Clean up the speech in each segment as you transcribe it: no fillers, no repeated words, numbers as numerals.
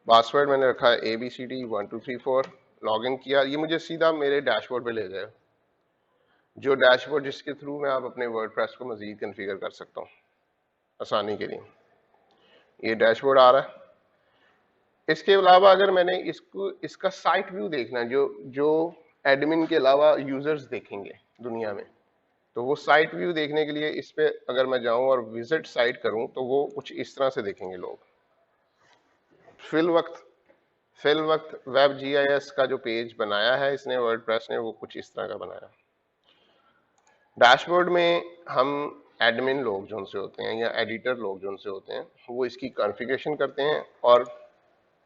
Password मैंने रखा है ABCD1234, लॉगिन किया, ये मुझे सीधा मेरे डैशबोर्ड पे ले जाएगा, जो डैशबोर्ड जिसके थ्रू मैं आप अपने वर्डप्रेस को मजीद कॉन्फ़िगर कर सकता हूँ आसानी के लिए। ये डैशबोर्ड आ रहा है। इसके अलावा अगर मैंने इसका साइट व्यू देखना है, जो एडमिन के अलावा यूजर्स देखेंगे दुनिया में, तो वो साइट व्यू देखने के लिए इस पे अगर मैं जाऊं और विजिट साइट करूं तो वो कुछ इस तरह से देखेंगे लोग। फिल वक्त वेब जीआईएस का जो पेज बनाया है इसने, वर्डप्रेस ने, वो कुछ इस तरह का बनाया। डैशबोर्ड में हम एडमिन लोग जो उनसे होते हैं या एडिटर लोग जो उनसे होते हैं, वो इसकी कॉन्फ़िगरेशन करते हैं और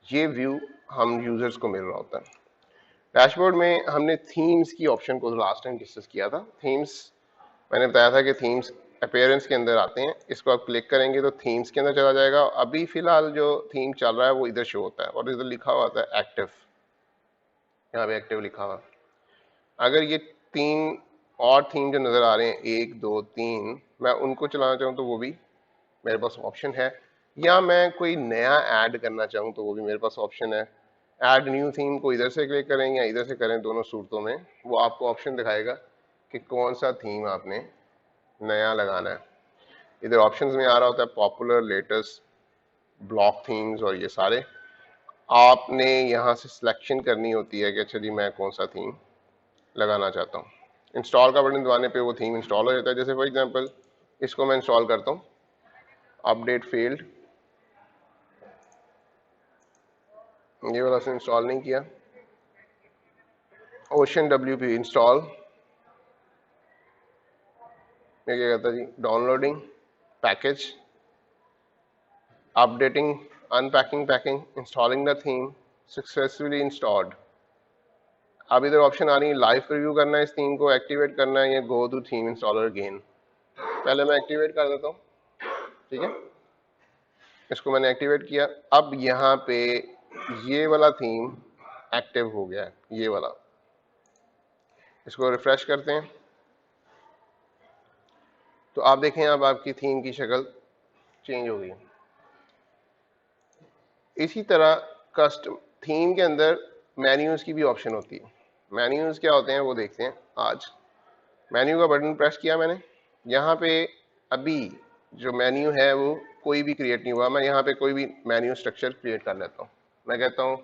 ये व्यू हम यूजर्स को मिल रहा होता है। डैशबोर्ड में हमने थीम्स की ऑप्शन को लास्ट टाइम डिस्कस किया था। थीम्स मैंने बताया था कि थीम्स अपीयरेंस के अंदर आते हैं, इसको आप क्लिक करेंगे तो थीम्स के अंदर चला जाएगा। अभी फिलहाल जो थीम चल रहा है वो इधर शो होता है और इधर लिखा हुआ होता है एक्टिव, यहाँ पे एक्टिव लिखा हुआ। अगर ये तीन और थीम जो नज़र आ रहे हैं 1 2 3, मैं उनको चलाना चाहूँ तो वो भी मेरे पास ऑप्शन है, या मैं कोई नया ऐड करना चाहूँ तो वो भी मेरे पास ऑप्शन है। ऐड न्यू थीम को इधर से क्लिक करें या इधर से करें, दोनों सूरतों में वो आपको ऑप्शन दिखाएगा कि कौन सा थीम आपने नया लगाना है। इधर ऑप्शंस में आ रहा होता है पॉपुलर, लेटेस्ट, ब्लॉक थीम्स और ये सारे। आपने यहाँ से सिलेक्शन करनी होती है कि अच्छा जी मैं कौन सा थीम लगाना चाहता हूँ। इंस्टॉल का बटन दबाने पे वो थीम इंस्टॉल हो जाता है। जैसे फॉर एग्जांपल इसको मैं इंस्टॉल करता हूँ, अपडेट फेल्ड, ये वाला से इंस्टॉल नहीं किया। ओशन WP इंस्टॉल, ये क्या कहता है जी, downloading package, updating, unpacking packing, installing the theme, successfully installed. अब इधर ऑप्शन आ रही है लाइव प्रीव्यू करना है इस थीम को, एक्टिवेट करना है, या go to theme installer again. पहले मैं एक्टिवेट कर देता हूँ, ठीक है। इसको मैंने एक्टिवेट किया। अब यहाँ पे ये वाला थीम एक्टिव हो गया है, ये वाला। इसको रिफ्रेश करते हैं तो आप देखें अब आपकी थीम की शक्ल चेंज हो गई। इसी तरह कस्टम थीम के अंदर मेन्यूज की भी ऑप्शन होती है। मेन्यूज क्या होते हैं वो देखते हैं आज। मेन्यू का बटन प्रेस किया मैंने, यहाँ पे अभी जो मेन्यू है वो कोई भी क्रिएट नहीं हुआ। मैं यहाँ पे कोई भी मेन्यू स्ट्रक्चर क्रिएट कर लेता हूँ। मैं कहता हूँ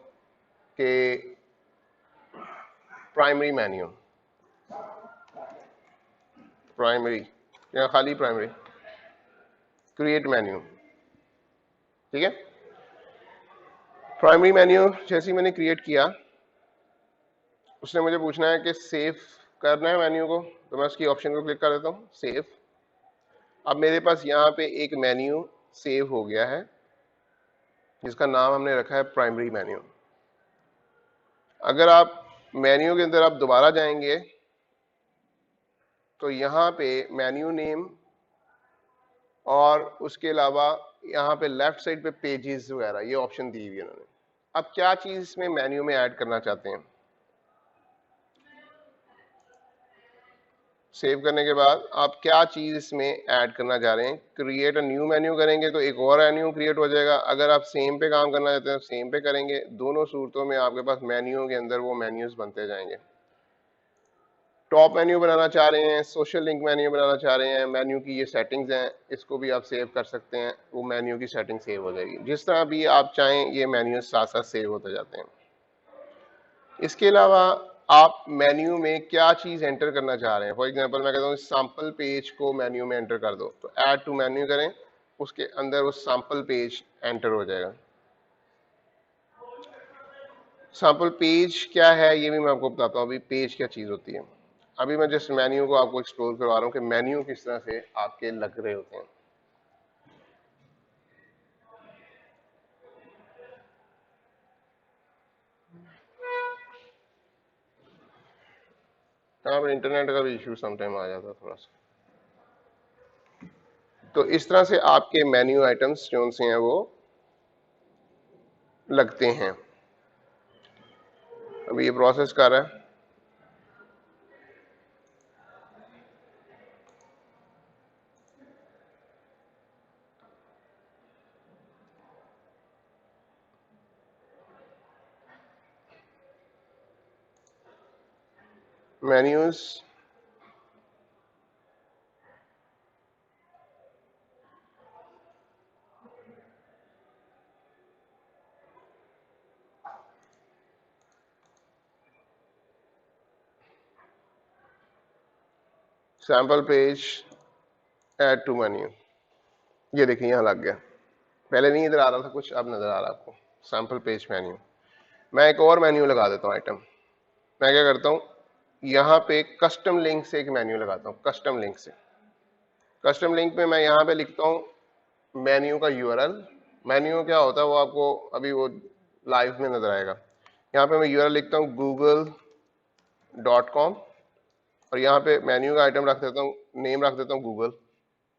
कि प्राइमरी मेन्यू, प्राइमरी या खाली प्राइमरी, क्रिएट मेन्यू, ठीक है। प्राइमरी मेन्यू जैसे ही मैंने क्रिएट किया, उसने मुझे पूछना है कि सेव करना है मेन्यू को, तो मैं उसकी ऑप्शन को क्लिक कर देता हूँ, सेव। अब मेरे पास यहाँ पे एक मेन्यू सेव हो गया है जिसका नाम हमने रखा है प्राइमरी मेन्यू। अगर आप मेन्यू के अंदर आप दोबारा जाएंगे तो यहाँ पे मेन्यू नेम और उसके अलावा यहाँ पे लेफ्ट साइड पे पेजेस वगैरह ये ऑप्शन दी हुई है उन्होंने। अब क्या चीज इसमें मेन्यू में ऐड करना चाहते हैं, सेव करने के बाद आप क्या चीज इसमें ऐड करना चाह रहे हैं। क्रिएट अ न्यू मेन्यू करेंगे तो एक और मेन्यू क्रिएट हो जाएगा। अगर आप सेम पे काम करना चाहते हैं सेम पे करेंगे। दोनों सूरतों में आपके पास मेन्यू के अंदर वो मेन्यूज बनते जाएंगे। टॉप मेन्यू बनाना चाह रहे हैं, सोशल लिंक मेन्यू बनाना चाह रहे हैं, मेन्यू की ये सेटिंग्स हैं, इसको भी आप सेव कर सकते हैं। वो मेन्यू की सेटिंग सेव हो जाएगी। जिस तरह भी आप चाहें ये मेन्यू साथ साथ सेव होते जाते हैं। इसके अलावा आप मेन्यू में क्या चीज एंटर करना चाह रहे हैं। फॉर एग्जांपल मैं कहता हूँ सैंपल पेज को मेन्यू में एंटर कर दो, तो ऐड टू मेन्यू करें, उसके अंदर वो सैंपल पेज एंटर हो जाएगा। सैंपल पेज क्या है ये भी मैं आपको बताता हूँ। अभी पेज क्या चीज होती है, अभी मैं जस्ट मेन्यू को आपको एक्सप्लोर करवा रहा हूँ कि मेन्यू किस तरह से आपके लग रहे होते हैं। यहाँ पर इंटरनेट का भी इशू समटाइम आ जाता है थोड़ा सा। तो इस तरह से आपके मेन्यू आइटम्स जो से हैं वो लगते हैं। अभी ये प्रोसेस कर रहा है। Menus, sample page, add to menu. ये देखिए यहाँ लग गया, पहले नहीं इधर आ रहा था कुछ, अब नजर आ रहा है आपको। Sample page menu. मैं एक और मेन्यू लगा देता हूँ आइटम। मैं क्या करता हूँ, यहाँ पे कस्टम लिंक से एक मेन्यू लगाता हूँ। कस्टम लिंक से, कस्टम लिंक में मैं यहाँ पे लिखता हूँ मेन्यू का यूआरएल। मेन्यू क्या होता है वो आपको अभी वो लाइव में नजर आएगा। यहाँ पे मैं यूआरएल लिखता हूँ google.com और यहाँ पे मेन्यू का आइटम रख देता हूँ, नेम रख देता हूँ गूगल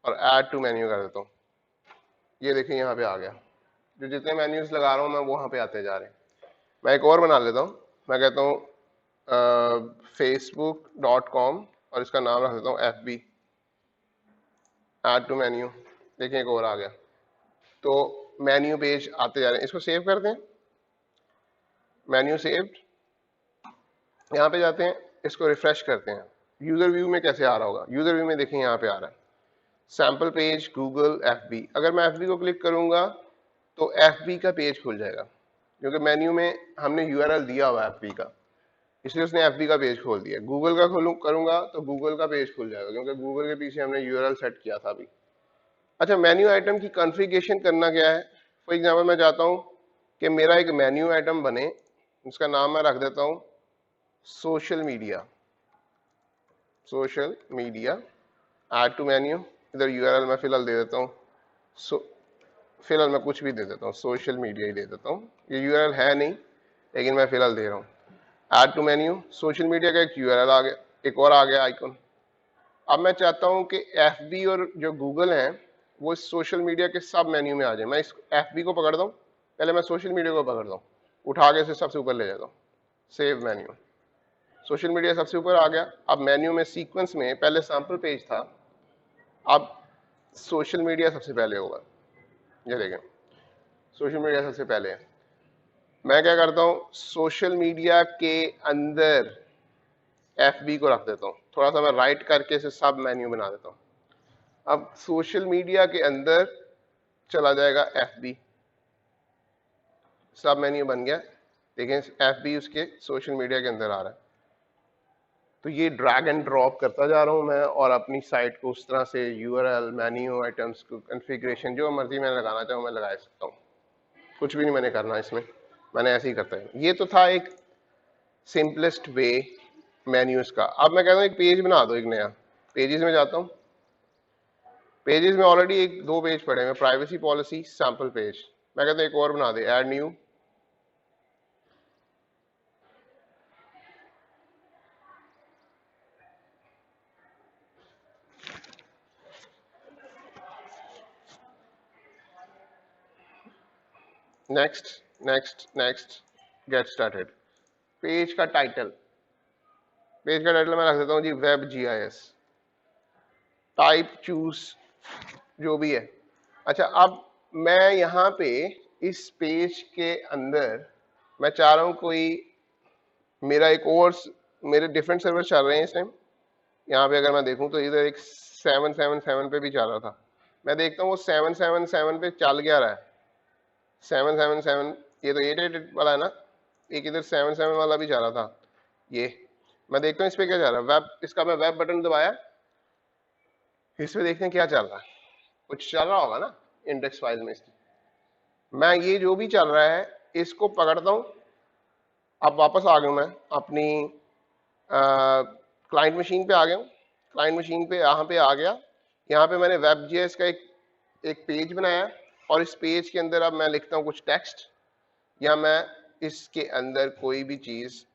और ऐड टू मेन्यू कर देता हूँ। ये देखिए यहाँ पे आ गया। जो जितने मेन्यूज लगा रहा हूँ मैं वहाँ पे आते जा रहे हैं। मैं एक और बना लेता हूँ। मैं कहता हूँ facebook.com और इसका नाम रख देता हूँ FB, ऐड टू मेन्यू। देखिए एक और आ गया। तो मेन्यू पेज आते जा रहे हैं। इसको सेव करते हैं, मेन्यू सेव्ड। यहाँ पे जाते हैं, इसको रिफ्रेश करते हैं। यूजर व्यू में कैसे आ रहा होगा, यूजर व्यू में देखिए यहाँ पे आ रहा है सैंपल पेज गूगल FB। अगर मैं FB को क्लिक करूंगा तो FB का पेज खुल जाएगा, क्योंकि मेन्यू में हमने यूआरएल दिया हुआ है FB का, इसलिए उसने FB का पेज खोल दिया। गूगल का खोलूं करूंगा तो गूगल का पेज खुल जाएगा, क्योंकि गूगल के पीछे हमने यूआरएल सेट किया था अभी। अच्छा, मेन्यू आइटम की कॉन्फ़िगरेशन करना क्या है। फॉर एग्जांपल मैं चाहता हूं कि मेरा एक मेन्यू आइटम बने, उसका नाम मैं रख देता हूं social media. Social media, add to menu. इधर यूआरएल मैं फिलहाल दे देता हूं, फिलहाल मैं कुछ भी दे देता हूं, सोशल मीडिया ही दे देता हूं। ये यूआरएल है नहीं, लेकिन मैं फिलहाल दे रहा हूं add to menu. Social media का एक यूआरएल आ गया, एक और आ गया आइकन। अब मैं चाहता हूं कि FB और जो गूगल है वो इस सोशल मीडिया के सब मेन्यू में आ जाए। मैं इस FB को पकड़ता हूं, पहले मैं सोशल मीडिया को पकड़ता हूं, उठा के इसे सबसे ऊपर ले जाता हूं, सेव मेन्यू। सोशल मीडिया सबसे ऊपर आ गया। अब मेन्यू में सीक्वेंस में पहले सैंपल पेज था, अब सोशल मीडिया सबसे पहले होगा। ये देखें, सोशल मीडिया सबसे पहले है। मैं क्या करता हूं, सोशल मीडिया के अंदर FB को रख देता हूं, थोड़ा सा मैं राइट करके इसे सब मेन्यू बना देता हूं। अब सोशल मीडिया के अंदर चला जाएगा FB, सब मेन्यू बन गया। देखें FB उसके सोशल मीडिया के अंदर आ रहा है। तो ये ड्रैग एंड ड्रॉप करता जा रहा हूं मैं, और अपनी साइट को उस तरह से यूआरएल, मेन्यू आइटम्स को कॉन्फ़िगरेशन जो मर्जी मैं लगाना चाहूँ मैं लगा सकता हूँ। कुछ भी नहीं मैंने करना इसमें, मैंने ऐसे ही करता है। ये तो था एक सिंपलेस्ट वे मेन्यूज का। अब मैं कहता हूँ एक पेज बना दो, एक नया। पेजेस में जाता हूँ, पेजेस में ऑलरेडी एक दो पेज पड़े हैं, प्राइवेसी पॉलिसी, सैंपल पेज। मैं कहता हूँ एक और बना दे, add new. Next next next, get started. Page का टाइटल, पेज का टाइटल मैं रख देता हूँ जी वेब GIS। टाइप चूज जो भी है। अच्छा, अब मैं यहाँ पे इस पेज के अंदर मैं चाह रहा हूँ कोई मेरा एक और, मेरे डिफरेंट सर्वर चल रहे हैं इस टाइम। यहाँ पे अगर मैं देखूँ तो इधर एक 777 पे भी चल रहा था। मैं देखता हूँ वो 777 पे चल गया रहा है। 777, ये तो 888 वाला है ना, एक इधर 77 वाला भी चल रहा था। ये मैं देखता हूँ इस पे क्या चल रहा है। वेब, इसका मैं वेब बटन दबाया, इस पे देखते हैं क्या चल रहा है। कुछ चल रहा होगा ना इंडेक्स फाइल में इसकी। मैं ये जो भी चल रहा है इसको पकड़ता हूँ। अब वापस आ गया मैं अपनी क्लाइंट मशीन पे आ गया हूँ। क्लाइंट मशीन पे यहाँ पे आ गया। यहाँ पे मैंने WebGIS का एक पेज बनाया, और इस पेज के अंदर अब मैं लिखता हूँ कुछ टेक्स्ट, या मैं इसके अंदर कोई भी चीज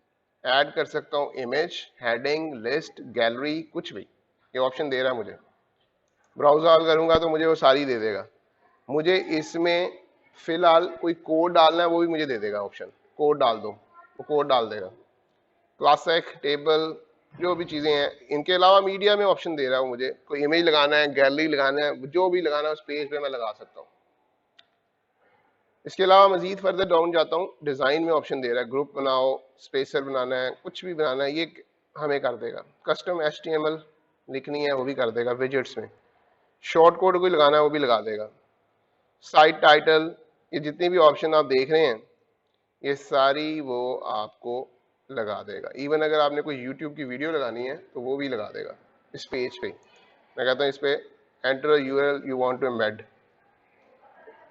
ऐड कर सकता हूँ, इमेज, हेडिंग, लिस्ट, गैलरी, कुछ भी। ये ऑप्शन दे रहा है मुझे। ब्राउजर ऑल करूंगा तो मुझे वो सारी दे देगा। मुझे इसमें फिलहाल कोई कोड डालना है वो भी मुझे दे देगा ऑप्शन, कोड डाल दो, वो कोड डाल देगा। क्लासिक, टेबल, जो भी चीजें हैं। इनके अलावा मीडिया में ऑप्शन दे रहा हूँ मुझे, कोई इमेज लगाना है, गैलरी लगाना है, जो भी लगाना है उस पेज पे मैं लगा सकता हूँ। इसके अलावा मजीद फर्दर डाउन जाता हूँ, डिजाइन में ऑप्शन दे रहा है, ग्रुप बनाओ, स्पेसर बनाना है, कुछ भी बनाना है। ये हमें कर देगा, कस्टम HTML लिखनी है वो भी कर देगा, विजेट्स में शॉर्ट कोड कोई लगाना है वो भी लगा देगा, साइट टाइटल, ये जितनी भी ऑप्शन आप देख रहे हैं ये सारी वो आपको लगा देगा। इवन अगर आपने कोई यूट्यूब की वीडियो लगानी है तो वो भी लगा देगा इस पेज पे। मैं कहता हूँ इस पे enter URL you want to embed,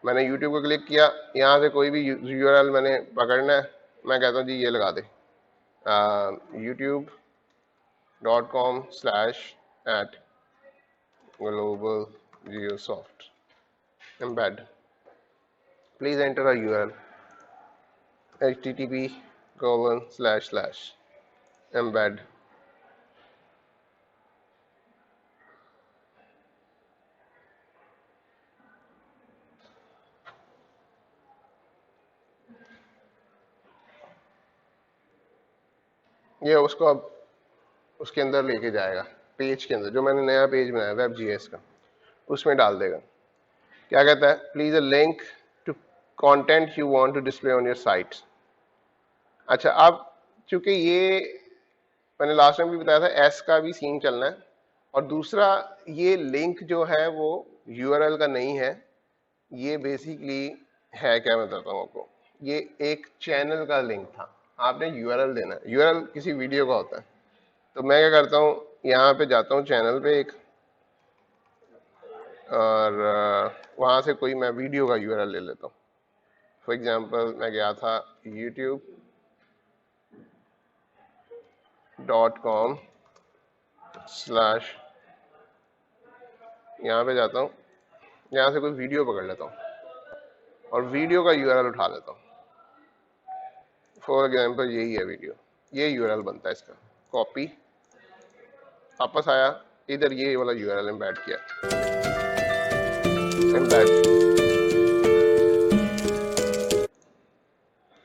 मैंने यूट्यूब को क्लिक किया, यहाँ से कोई भी यूआरएल मैंने पकड़ना है, मैं कहता हूँ जी ये लगा दे youtube.com/@globalgeosoft embed, please enter a URL http://embed। ये उसको अब उसके अंदर लेके जाएगा, पेज के अंदर जो मैंने नया पेज बनाया वेब जीएस का, उसमें डाल देगा। क्या कहता है, please a link to content you want to display on your site. अच्छा, अब चूंकि ये मैंने लास्ट टाइम भी बताया था एस का भी सीन चलना है, और दूसरा ये लिंक जो है वो यूआरएल का नहीं है, ये बेसिकली है, क्या मैं बताता हूँ आपको, ये एक चैनल का लिंक था, आपने यूआरएल देना है, यूआरएल किसी वीडियो का होता है। तो मैं क्या करता हूँ, यहाँ पे जाता हूँ चैनल पे एक, और वहाँ से कोई मैं वीडियो का यूआरएल ले लेता हूँ। फॉर एग्जांपल मैं गया था youtube.com/ यहाँ पे जाता हूँ, यहाँ से कोई वीडियो पकड़ लेता हूँ और वीडियो का यूआरएल उठा लेता हूँ। फॉर एग्जांपल यही है वीडियो, ये यूआरएल बनता है इसका, कॉपी, वापस आया इधर, ये वाला यूआरएल एम्बेड किया, एम्बेड।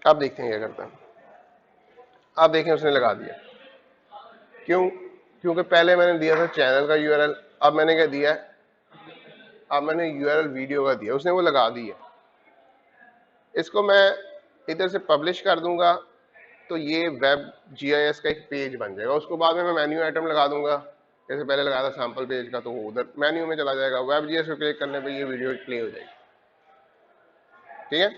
अब देखते हैं क्या करता है, आप देखें उसने लगा दिया। क्यों? क्योंकि पहले मैंने दिया था चैनल का यूआरएल, अब मैंने क्या दिया है, अब मैंने यूआरएल वीडियो का दिया, उसने वो लगा दिया। इसको मैं इधर से पब्लिश कर दूंगा तो ये वेब जीआईएस का एक पेज बन जाएगा, उसको बाद में मैं मेन्यू आइटम लगा दूंगा, जैसे पहले लगाया था सैंपल पेज का, तो वो उधर मेन्यू में चला जाएगा, वेब जीआईएस को क्लिक करने पे ये वीडियो प्ले हो जाएगी। ठीक है,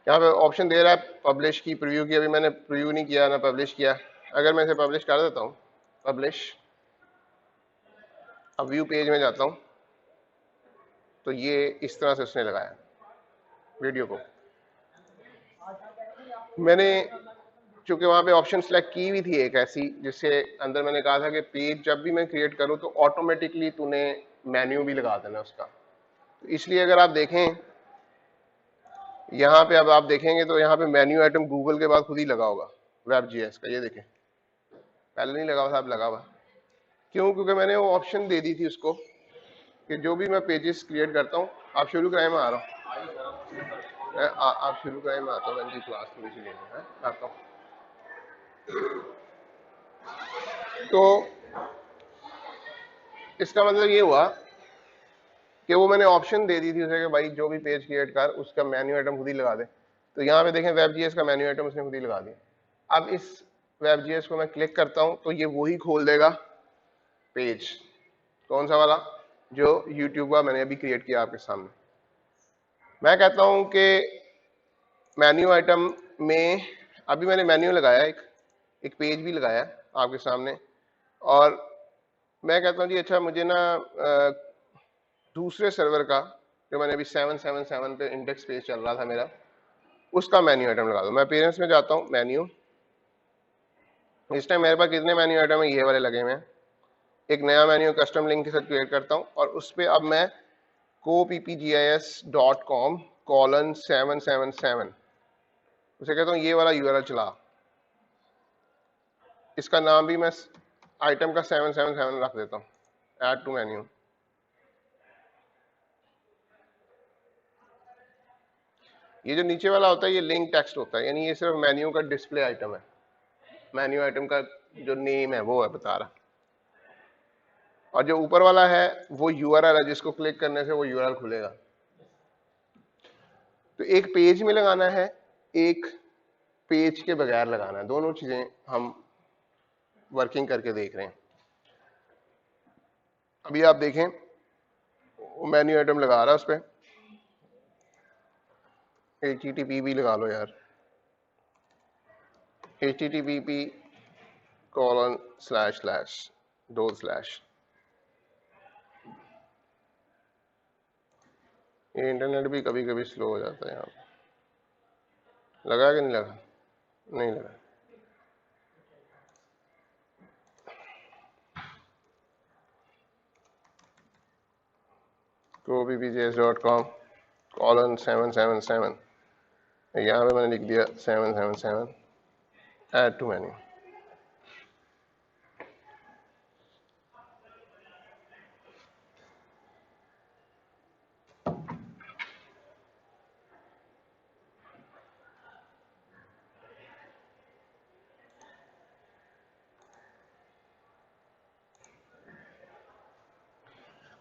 यहाँ पे ऑप्शन दे रहा है पब्लिश की, प्रीव्यू की, अभी मैंने प्रीव्यू नहीं किया ना पब्लिश किया। अगर मैं इसे पब्लिश कर देता हूँ, पब्लिश, अब व्यू पेज में जाता हूँ तो ये इस तरह से उसने लगाया वीडियो को। मैंने चूंकि वहां पे ऑप्शन सेलेक्ट की हुई थी एक ऐसी, जिससे अंदर मैंने कहा था कि पेज जब भी मैं क्रिएट करूं तो ऑटोमेटिकली तूने मेन्यू भी लगा देना उसका, तो इसलिए अगर आप देखें यहाँ पे, अब आप देखेंगे तो यहाँ पे मेन्यू आइटम गूगल के बाद खुद ही लगा होगा वेब जीएस का, ये देखें, पहले नहीं लगा हुआ था, अब लगा हुआ। क्यों? क्योंकि मैंने वो ऑप्शन दे दी थी उसको कि जो भी मैं पेजेस क्रिएट करता हूँ, आप शुरू कराए, मैं आ रहा हूँ, आप शुरू कराए, मैं आता हूँ, इनकी क्लास थोड़ी सी लेनी है, आता हूँ। तो इसका मतलब ये हुआ कि वो मैंने ऑप्शन दे दी थी उसे कि भाई जो भी पेज क्रिएट कर उसका मेन्यू आइटम खुद ही लगा दे। तो यहाँ पे देखें वेब जीएस का मेन्यू आइटम उसने खुद ही लगा दिया। अब इस वेब जीएस को मैं क्लिक करता हूँ तो ये वही खोल देगा पेज, कौन सा वाला, जो यूट्यूब का मैंने अभी क्रिएट किया आपके सामने। मैं कहता हूँ कि मेन्यू आइटम में अभी मैंने मेन्यू लगाया, एक पेज भी लगाया आपके सामने, और मैं कहता हूँ जी अच्छा मुझे ना दूसरे सर्वर का, जो मैंने अभी 777 पे इंडेक्स पेज चल रहा था मेरा, उसका मेन्यू आइटम लगा दो। मैं पेरेंट्स में जाता हूँ, मेन्यू, इस टाइम मेरे पास कितने मेन्यू आइटम है, ये वाले लगे हुए हैं। एक नया मेन्यू कस्टम लिंक के साथ क्रिएट करता हूँ और उस पर अब मैं coppgis.com:777 उसे कहता हूँ ये वाला यूआरएल चला, इसका नाम भी मैं आइटम का 777 रख देता हूँ, ऐड टू मेन्यू। ये जो नीचे वाला होता है ये लिंक टेक्स्ट होता है, यानी ये सिर्फ मेन्यू का डिस्प्ले आइटम है, मेन्यू आइटम का जो नेम है वो है बता रहा, और जो ऊपर वाला है वो यूआरएल है, जिसको क्लिक करने से वो यूआरएल खुलेगा। तो एक पेज में लगाना है, एक पेज के बगैर लगाना है, दोनों चीजें हम वर्किंग करके देख रहे हैं। अभी आप देखें मेन्यू आइटम लगा रहा है उस पर HTTP लगा लो यार, http:// ये इंटरनेट भी कभी कभी स्लो हो जाता है यहाँ पे। लगा कि नहीं लगा? नहीं लगा। copypjs.com:777 यहाँ पे मैंने लिख दिया 777 ऐड टू मेन्यू।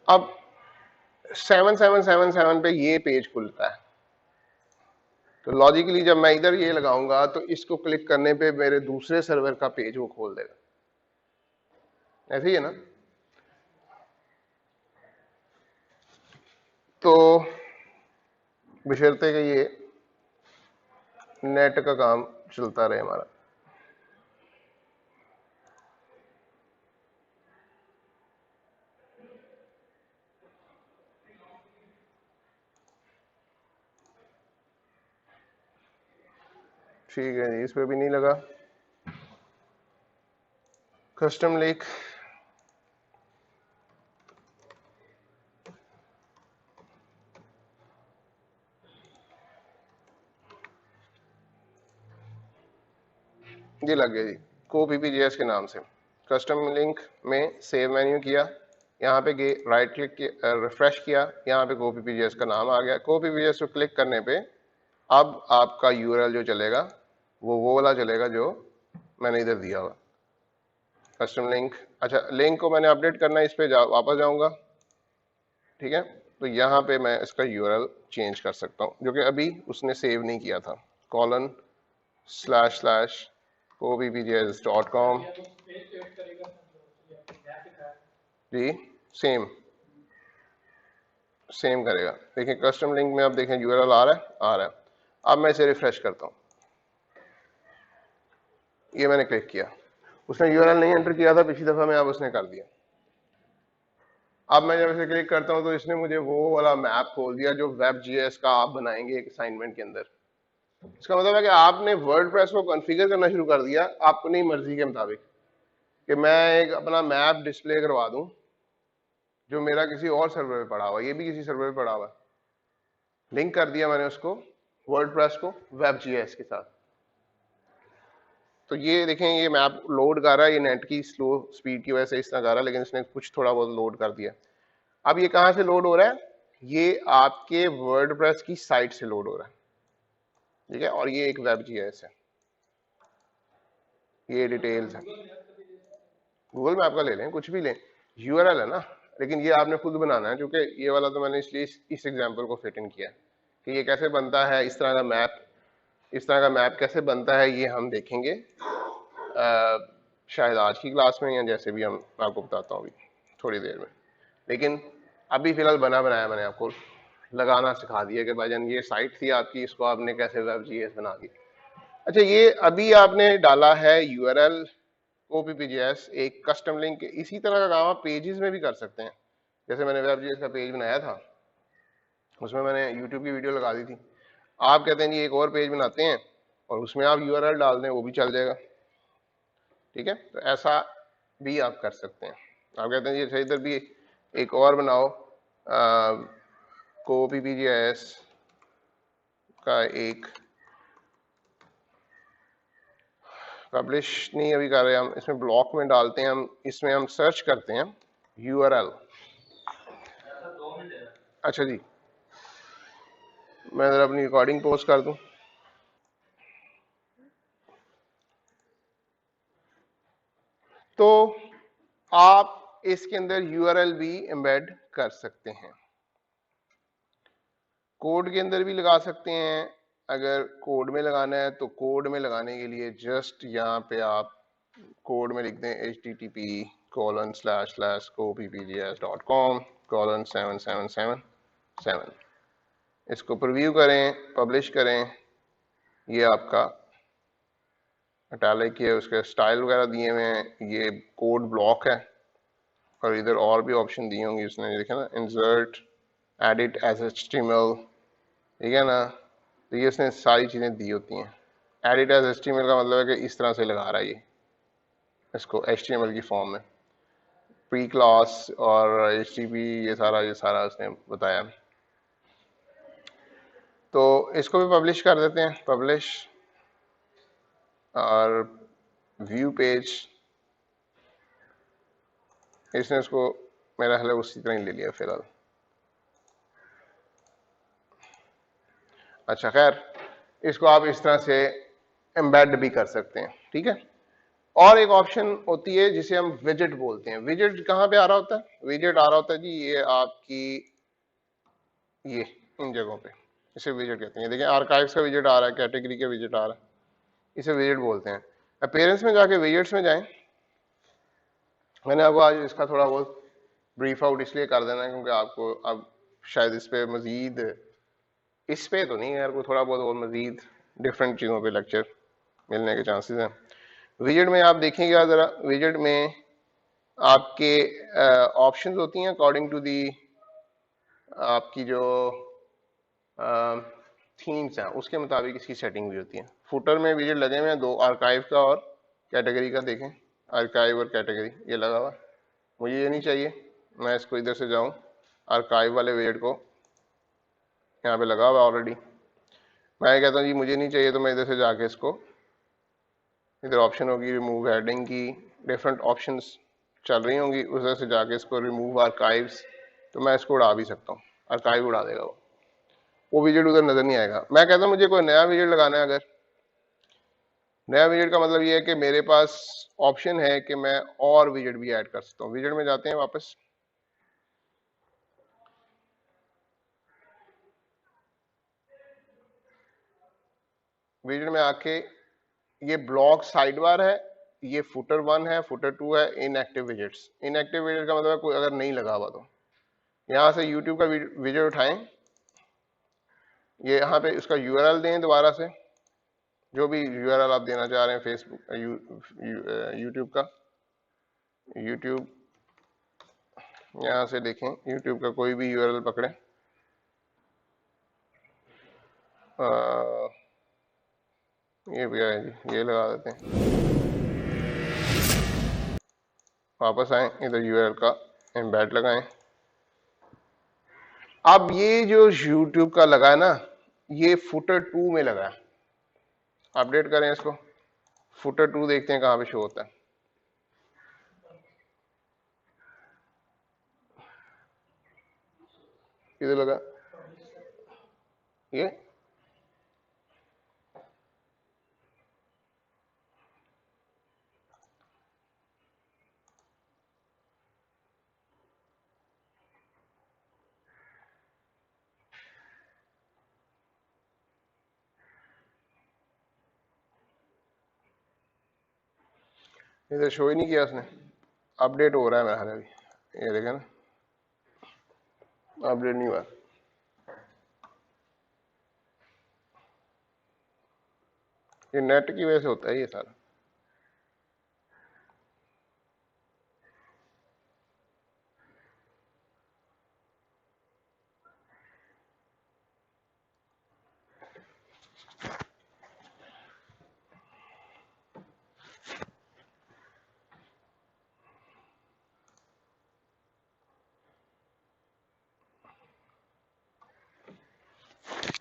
अब 7777 पे ये पेज खुलता है, तो लॉजिकली जब मैं इधर ये लगाऊंगा तो इसको क्लिक करने पे मेरे दूसरे सर्वर का पेज वो खोल देगा, ऐसे ही है ना? तो बशर्ते कि ये नेट का काम चलता रहे हमारा। ठीक है जी, इस पे भी नहीं लगा। कस्टम लिंक ये लग गया जी, copypjs के नाम से। कस्टम लिंक में सेव मेन्यू किया, यहाँ पे गए, राइट क्लिक किया, रिफ्रेश किया, यहाँ पे copypjs का नाम आ गया। copypjs को क्लिक करने पे अब आपका यूआरएल जो चलेगा वो वाला चलेगा जो मैंने इधर दिया हुआ कस्टम लिंक। अच्छा, लिंक को मैंने अपडेट करना है, इस पे वापस जाऊंगा, ठीक है? तो यहाँ पे मैं इसका यूआरएल चेंज कर सकता हूँ, जो कि अभी उसने सेव नहीं किया था। ://copypjs.com जी, सेम करेगा। देखिए कस्टम लिंक में अब देखें यूआरएल आ रहा है। अब मैं इसे रिफ्रेश करता हूँ, ये मैंने क्लिक किया, उसने यूआरएल नहीं एंटर किया था पिछली दफा में, अब उसने कर दिया। अब मैं जब इसे क्लिक करता हूं तो इसने मुझे वो वाला मैप खोल दिया जो Web.js का आप बनाएंगे एक असाइनमेंट के अंदर। इसका मतलब है कि आपने वर्डप्रेस को कॉन्फ़िगर करना शुरू कर दिया अपनी मर्जी के मुताबिक, कि मैं एक अपना मैप डिस्प्ले करवा दूं जो मेरा किसी और सर्वर पे पड़ा हुआ, ये भी किसी सर्वर पे पड़ा हुआ, लिंक कर दिया मैंने उसको, वर्डप्रेस को Web.js के साथ। तो ये देखें, ये मैप लोड कर रहा है, ये नेट की स्लो स्पीड की वजह से इस तरह कर रहा है, लेकिन इसने कुछ थोड़ा बहुत लोड कर दिया। अब ये कहां से लोड हो रहा है? ये आपके वर्डप्रेस की साइट से लोड हो रहा है, ठीक है? और ये एक Web.js है, ये डिटेल्स है। गूगल मैप का ले लें, कुछ भी लें, यूआरएल है ना, लेकिन ये आपने खुद बनाना है, क्योंकि ये वाला तो मैंने इसलिए इस एग्जांपल को फिट इन किया कि ये कैसे बनता है, इस तरह का मैप कैसे बनता है, ये हम देखेंगे शायद आज की क्लास में, या जैसे भी हम आपको बताता हूँ अभी थोड़ी देर में। लेकिन अभी फिलहाल बना बनाया मैंने आपको लगाना सिखा दिया कि भाईजान ये साइट थी आपकी, इसको आपने कैसे Web.js बना दी। अच्छा, ये अभी आपने डाला है यूआरएल copypjs एक कस्टम लिंक, इसी तरह का काम आप पेजेस में भी कर सकते हैं। जैसे मैंने Web.js का पेज बनाया था, उसमें मैंने यूट्यूब की वीडियो लगा दी थी। आप कहते हैं जी एक और पेज बनाते हैं और उसमें आप यूआरएल डाल दें, वो भी चल जाएगा, ठीक है? तो ऐसा भी आप कर सकते हैं। आप कहते हैं जी अच्छा इधर भी एक और बनाओ, copypjs का एक, पब्लिश नहीं अभी कर रहे हैं हम, इसमें ब्लॉक में डालते हैं हम, इसमें हम सर्च करते हैं यूआरएल। अच्छा जी, मैं जरा अपनी रिकॉर्डिंग पोस्ट कर दूं। तो आप इसके अंदर यूआरएल भी एम्बेड कर सकते हैं, कोड के अंदर भी लगा सकते हैं। अगर कोड में लगाना है तो कोड में लगाने के लिए जस्ट यहाँ पे आप कोड में लिख दें http://coppgs.com:7777। इसको प्रीव्यू करें, पब्लिश करें। ये आपका इटैलिक है, उसके स्टाइल वगैरह दिए हुए हैं, ये कोड ब्लॉक है और इधर और भी ऑप्शन दिए होंगे उसने, देखा ना, इंसर्ट, एडिट एज एचटीएमएल, ठीक है ना। तो ये उसने सारी चीज़ें दी होती हैं। एडिट एज एचटीएमएल का मतलब है कि इस तरह से लगा रहा है ये इसको एचटीएमएल की फॉर्म में, प्री क्लास और एचटीटीपी, ये सारा उसने बताया। तो इसको भी पब्लिश कर देते हैं, पब्लिश, और व्यू पेज, इसने उसको मेरा ख्याल है उसी तरह ही ले लिया फिलहाल। अच्छा खैर, इसको आप इस तरह से एम्बेड भी कर सकते हैं, ठीक है। और एक ऑप्शन होती है जिसे हम विजेट बोलते हैं। विजेट कहाँ पे आ रहा होता है? विजेट आ रहा होता है जी ये आपकी, ये इन जगहों पे, इसे विजेट कहते हैं। देखिए आर्काइव्स का विजेट आ रहा है, कैटेगरी का विजेट आ रहा है, इसे विजेट बोलते हैं। अपीयरेंस में जाके विजेट्स में जाएं। मैंने आपको आज इसका थोड़ा बहुत ब्रीफ आउट इसलिए कर देना है क्योंकि आपको अब शायद इस पे मजीद, इस पे तो नहीं यार, को थोड़ा बहुत और मजीद डिफरेंट चीज़ों पे लेक्चर मिलने के चांसेस हैं। विजेट में आप देखेंगे जरा, विजेट में आपके ऑप्शंस होती हैं अकॉर्डिंग टू दी आपकी जो थीम्स हैं उसके मुताबिक इसकी सेटिंग भी होती है। फुटर में विजेट लगे हुए हैं दो, आर्काइव का और कैटेगरी का। देखें आर्काइव और कैटेगरी ये लगा हुआ, मुझे ये नहीं चाहिए, मैं इसको इधर से जाऊं, आर्काइव वाले विजेट को यहाँ पे लगा हुआ ऑलरेडी, मैं कहता हूँ जी मुझे नहीं चाहिए, तो मैं इधर से जाके इसको, इधर ऑप्शन होगी रिमूव हेडिंग की, डिफरेंट ऑप्शंस चल रही होंगी, उधर से जाके इसको रिमूव आर्काइव्स, तो मैं इसको उड़ा भी सकता हूँ, आर्काइव उड़ा देगा वो विजेट उधर नजर नहीं आएगा। मैं कहता हूँ मुझे कोई नया विजेट लगाना है, अगर नया विजेट का मतलब ये है कि मेरे पास ऑप्शन है कि मैं और विजेट भी ऐड कर सकता हूँ। विजेट में जाते हैं वापस, विजेट में आके ये ब्लॉक साइड बार है, ये फुटर 1 है, फुटर 2 है, इनएक्टिव विजेट्स। इनएक्टिव विजेट का मतलब है कोई अगर नहीं लगा हुआ, तो यहाँ से यूट्यूब का विजेट उठाएं, ये यहाँ पे उसका यूआरएल दें दोबारा से, जो भी यूआरएल आप देना चाह रहे हैं, फेसबुक यूट्यूब का, यूट्यूब यहाँ से देखें, यूट्यूब का कोई भी यूआरएल पकड़े, ये भी है जी, ये लगा देते हैं। वापस आए, इधर यूआरएल का एम्बेड लगाएं। अब ये जो यूट्यूब का लगा है ना, ये फुटर 2 में लगा है, अपडेट करें इसको, फुटर 2 देखते हैं कहाँ पे शो होता है। किधर लगा ये? इधर शो ही नहीं किया उसने, अपडेट हो रहा है मेरा अभी, ये देखें ना, अपडेट नहीं हुआ। ये नेट की वजह से होता है ये सारा।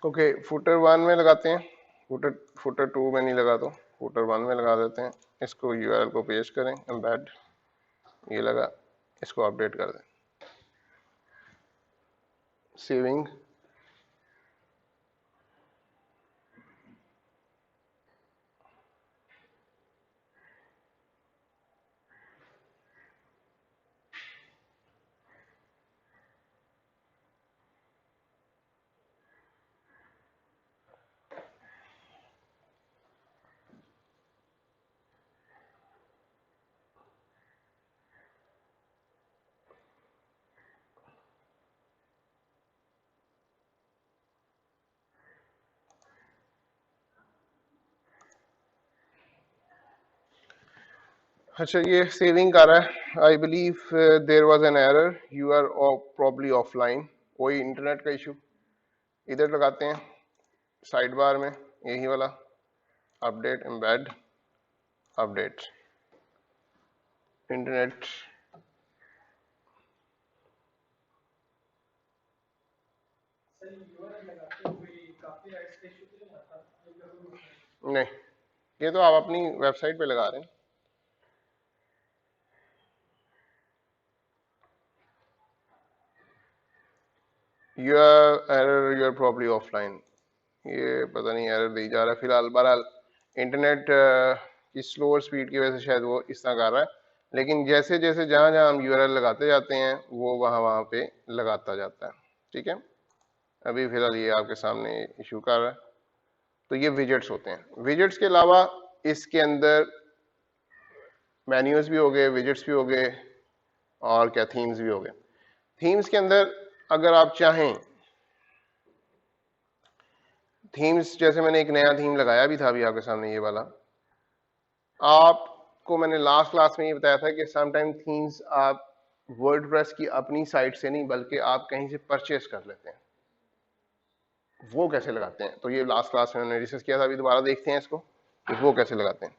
ओके, फुटर 1 में लगाते हैं, फुटर फुटर 2 में नहीं लगा, तो फुटर 1 में लगा देते हैं। इसको यूआरएल को पेस्ट करें, एम्बेड, ये लगा, इसको अपडेट कर दें, सेविंग, अच्छा, ये सेविंग कर रहा है। I believe there was an error, you are probably offline. कोई इंटरनेट का इशू। इधर लगाते हैं साइड बार में, यही वाला अपडेट एम्बेड अपडेट इंटरनेट। नहीं, ये तो आप अपनी वेबसाइट पे लगा रहे हैं। You are probably offline. ये पता नहीं एरर दे जा रहा है फिलहाल। बहरहाल इंटरनेट की स्लोअर स्पीड की वजह से शायद वो इस तरह कर रहा है, लेकिन जैसे जैसे जहां जहां हम यूआरएल लगाते जाते हैं वो वहां वहां पे लगाता जाता है। ठीक है, अभी फिलहाल ये आपके सामने इशू कर रहा है। तो ये विजेट्स होते हैं। विजेट्स के अलावा इसके अंदर मेन्यूज भी हो गए, विजेट्स भी हो गए, और क्या थीम्स भी हो गए। थीम्स के अंदर अगर आप चाहें, थीम्स जैसे मैंने एक नया थीम लगाया भी था अभी आपके सामने, ये वाला। आपको मैंने लास्ट क्लास में ये बताया था कि समटाइम थीम्स आप वर्डप्रेस की अपनी साइट से नहीं बल्कि आप कहीं से परचेस कर लेते हैं। वो कैसे लगाते हैं, तो ये लास्ट क्लास में मैंने डिस्कस किया था। अभी दोबारा देखते हैं इसको कि वो कैसे लगाते हैं।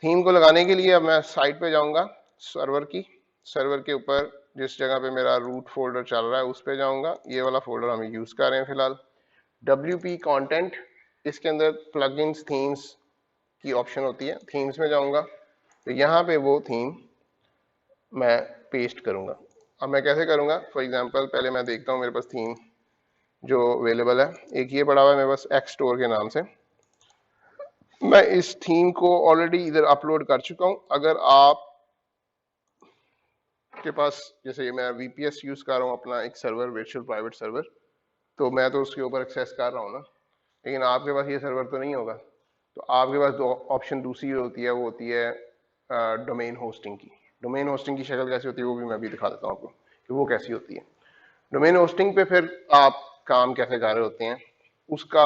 थीम को लगाने के लिए अब मैं साइट पे जाऊंगा, सर्वर की, सर्वर के ऊपर जिस जगह पे मेरा रूट फोल्डर चल रहा है उस पे जाऊंगा। ये वाला फोल्डर हम यूज कर रहे हैं फिलहाल, WP कंटेंट। इसके अंदर प्लगइन्स थीम्स की ऑप्शन होती है। थीम्स में जाऊंगा तो यहाँ पे वो थीम मैं पेस्ट करूंगा। अब मैं कैसे करूंगा, फॉर एग्जांपल पहले मैं देखता हूँ मेरे पास थीम जो अवेलेबल है। एक ये पड़ा हुआ है मेरे पास एक्स स्टोर के नाम से। मैं इस थीम को ऑलरेडी इधर अपलोड कर चुका हूँ। अगर आप के पास, जैसे मैं VPS यूज कर रहा हूँ अपना एक सर्वर, वर्चुअल प्राइवेट सर्वर, तो मैं तो उसके ऊपर एक्सेस कर रहा हूँ ना, लेकिन आपके पास ये सर्वर तो नहीं होगा। तो आपके पास दो ऑप्शन दूसरी होती है, वो होती है डोमेन होस्टिंग की। डोमेन होस्टिंग की शक्ल कैसी होती है वो भी मैं भी दिखा देता हूँ आपको कि वो कैसी होती है। डोमेन होस्टिंग पे फिर आप काम कैसे कर रहे होते हैं, उसका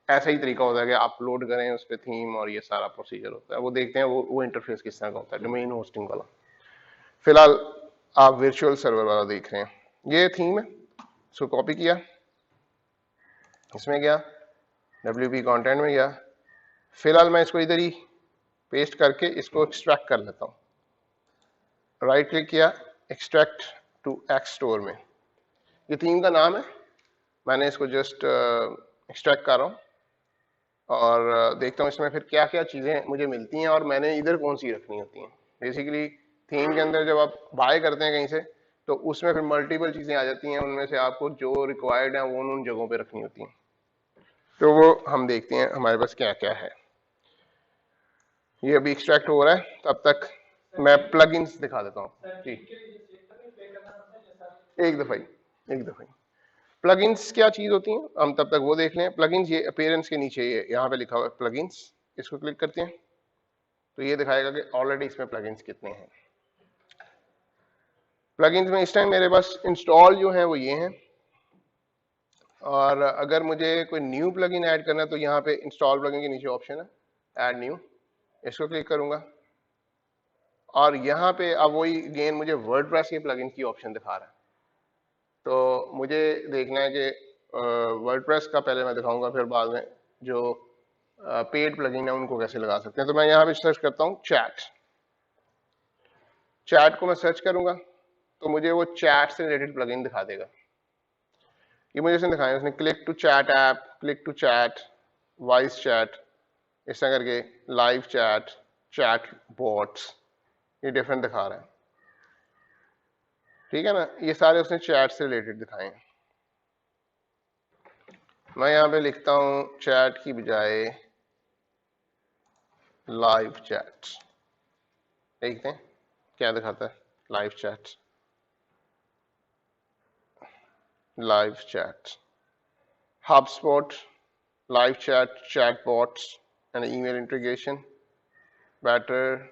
ऐसा ही तरीका होता है कि आप अपलोड करें उस पर थीम, और ये सारा प्रोसीजर होता है। वो देखते हैं वो इंटरफेस किस तरह का होता है डोमेन होस्टिंग वाला। फिलहाल आप वर्चुअल सर्वर वाला देख रहे हैं। ये थीम है, इसको कॉपी किया, इसमें गया, WP कंटेंट में गया। फिलहाल मैं इसको इधर ही पेस्ट करके इसको एक्सट्रैक्ट कर लेता हूँ। राइट क्लिक किया, एक्सट्रैक्ट टू एक्स स्टोर में। ये थीम का नाम है, मैंने इसको जस्ट एक्सट्रैक्ट कर रहा हूँ और देखता हूँ इसमें फिर क्या क्या चीज़ें मुझे मिलती हैं और मैंने इधर कौन सी रखनी होती हैं। बेसिकली थीम के अंदर जब आप बाय करते हैं कहीं से, तो उसमें फिर मल्टीपल चीज़ें आ जाती हैं, उनमें से आपको जो रिक्वायर्ड है वो उन जगहों पे रखनी होती हैं। तो वो हम देखते हैं हमारे पास क्या क्या है। ये अभी एक्सट्रैक्ट हो रहा है, तब तक मैं प्लगइन्स दिखा देता हूँ जी। एक दफ़ा ही, एक दफ़ा ही। प्लगइन्स क्या चीज़ होती हैं हम तब तक वो देख लें। प्लगइन्स, ये अपीयरेंस के नीचे ये यहाँ पे लिखा हुआ है प्लगइन्स, इसको क्लिक करते हैं तो ये दिखाएगा कि ऑलरेडी इसमें प्लगइन्स कितने हैं। प्लगइन्स में इस टाइम मेरे पास इंस्टॉल जो है वो ये हैं, और अगर मुझे कोई न्यू प्लगइन ऐड करना है तो यहाँ पे इंस्टॉल प्लगइन के नीचे ऑप्शन है ऐड न्यू, इसको क्लिक करूंगा और यहाँ पे अब वही गेन मुझे वर्डप्रेस के प्लगइन की ऑप्शन दिखा रहा है। तो मुझे देखना है कि वर्डप्रेस का पहले मैं दिखाऊंगा, फिर बाद में जो पेड प्लगइन है उनको कैसे लगा सकते हैं। तो मैं यहाँ पे सर्च करता हूँ चैट। चैट को मैं सर्च करूंगा तो मुझे वो चैट से रिलेटेड प्लगइन दिखा देगा। ये मुझे इसने दिखाया, उसने click to chat app, click to chat, voice chat, इस तरह करके लाइव चैट, चैट बॉट्स, ये डिफरेंट दिखा रहा है। ठीक है ना, ये सारे उसने चैट से रिलेटेड दिखाए हैं। मैं यहाँ पे लिखता हूँ चैट की बजाय लाइव चैट, देखते हैं क्या दिखाता है। Live chat, live chat, HubSpot, live chat, chatbots, and email integration, Better,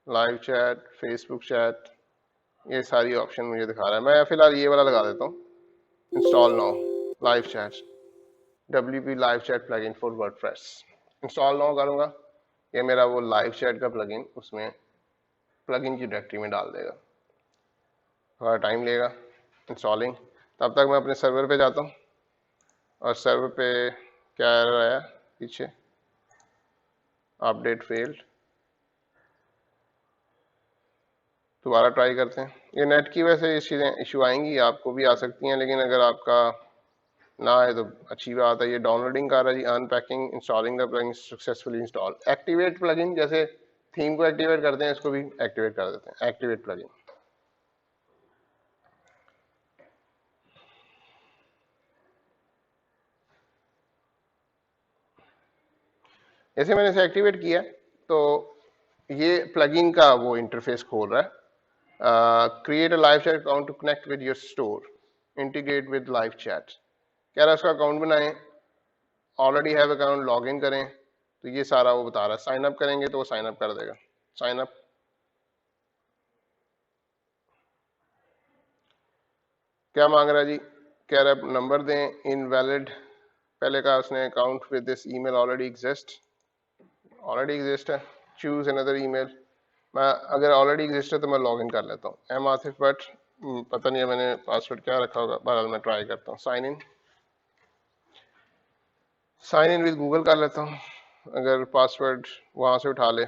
live chat, Facebook chat, ये सारी ऑप्शन मुझे दिखा रहा है। मैं फिलहाल ये वाला लगा देता हूँ, install now, live chat, WP live chat plugin for WordPress. Install now करूँगा, ये मेरा वो लाइव चैट का प्लगइन उसमें प्लगइन की डायरेक्टरी में डाल देगा। थोड़ा टाइम लेगा इंस्टॉलिंग। तब तक मैं अपने सर्वर पे जाता हूँ और सर्वर पे क्या एरर आया पीछे, अपडेट फेल्ड। दोबारा ट्राई करते हैं। ये नेट की वजह से ये चीज़ें इशू आएंगी, आपको भी आ सकती हैं, लेकिन अगर आपका ना है तो अच्छी बात है। ये डाउनलोडिंग कर रहा है जी, unpacking installing the plugin successfully install. Activate plugin, जैसे थीम को एक्टिवेट करते हैं, इसको भी एक्टिवेट कर देते हैं। एक्टिवेट प्लगइन, जैसे मैंने इसे एक्टिवेट किया तो ये प्लगइन का वो इंटरफेस खोल रहा है। Create a live chat account to connect with your store, integrate with live chat. कह रहा है उसका अकाउंट बनाएं, already have account, log in करें। तो ये सारा वो बता रहा है। साइन अप करेंगे तो वो साइन अप कर देगा। साइन अप, क्या मांग रहा है जी, कह रहा है नंबर दें, इनवैलिड। पहले का उसने account with this email already exist है। Choose another email. मैं अगर ऑलरेडी एग्जिस्ट है तो मैं लॉग इन कर लेता हूँ। एम आसिफ बट, पता नहीं है मैंने पासवर्ड क्या रखा होगा, बहरहाल मैं ट्राई करता हूँ। साइन इन विद गूगल कर लेता हूँ, अगर पासवर्ड वहाँ से उठा ले।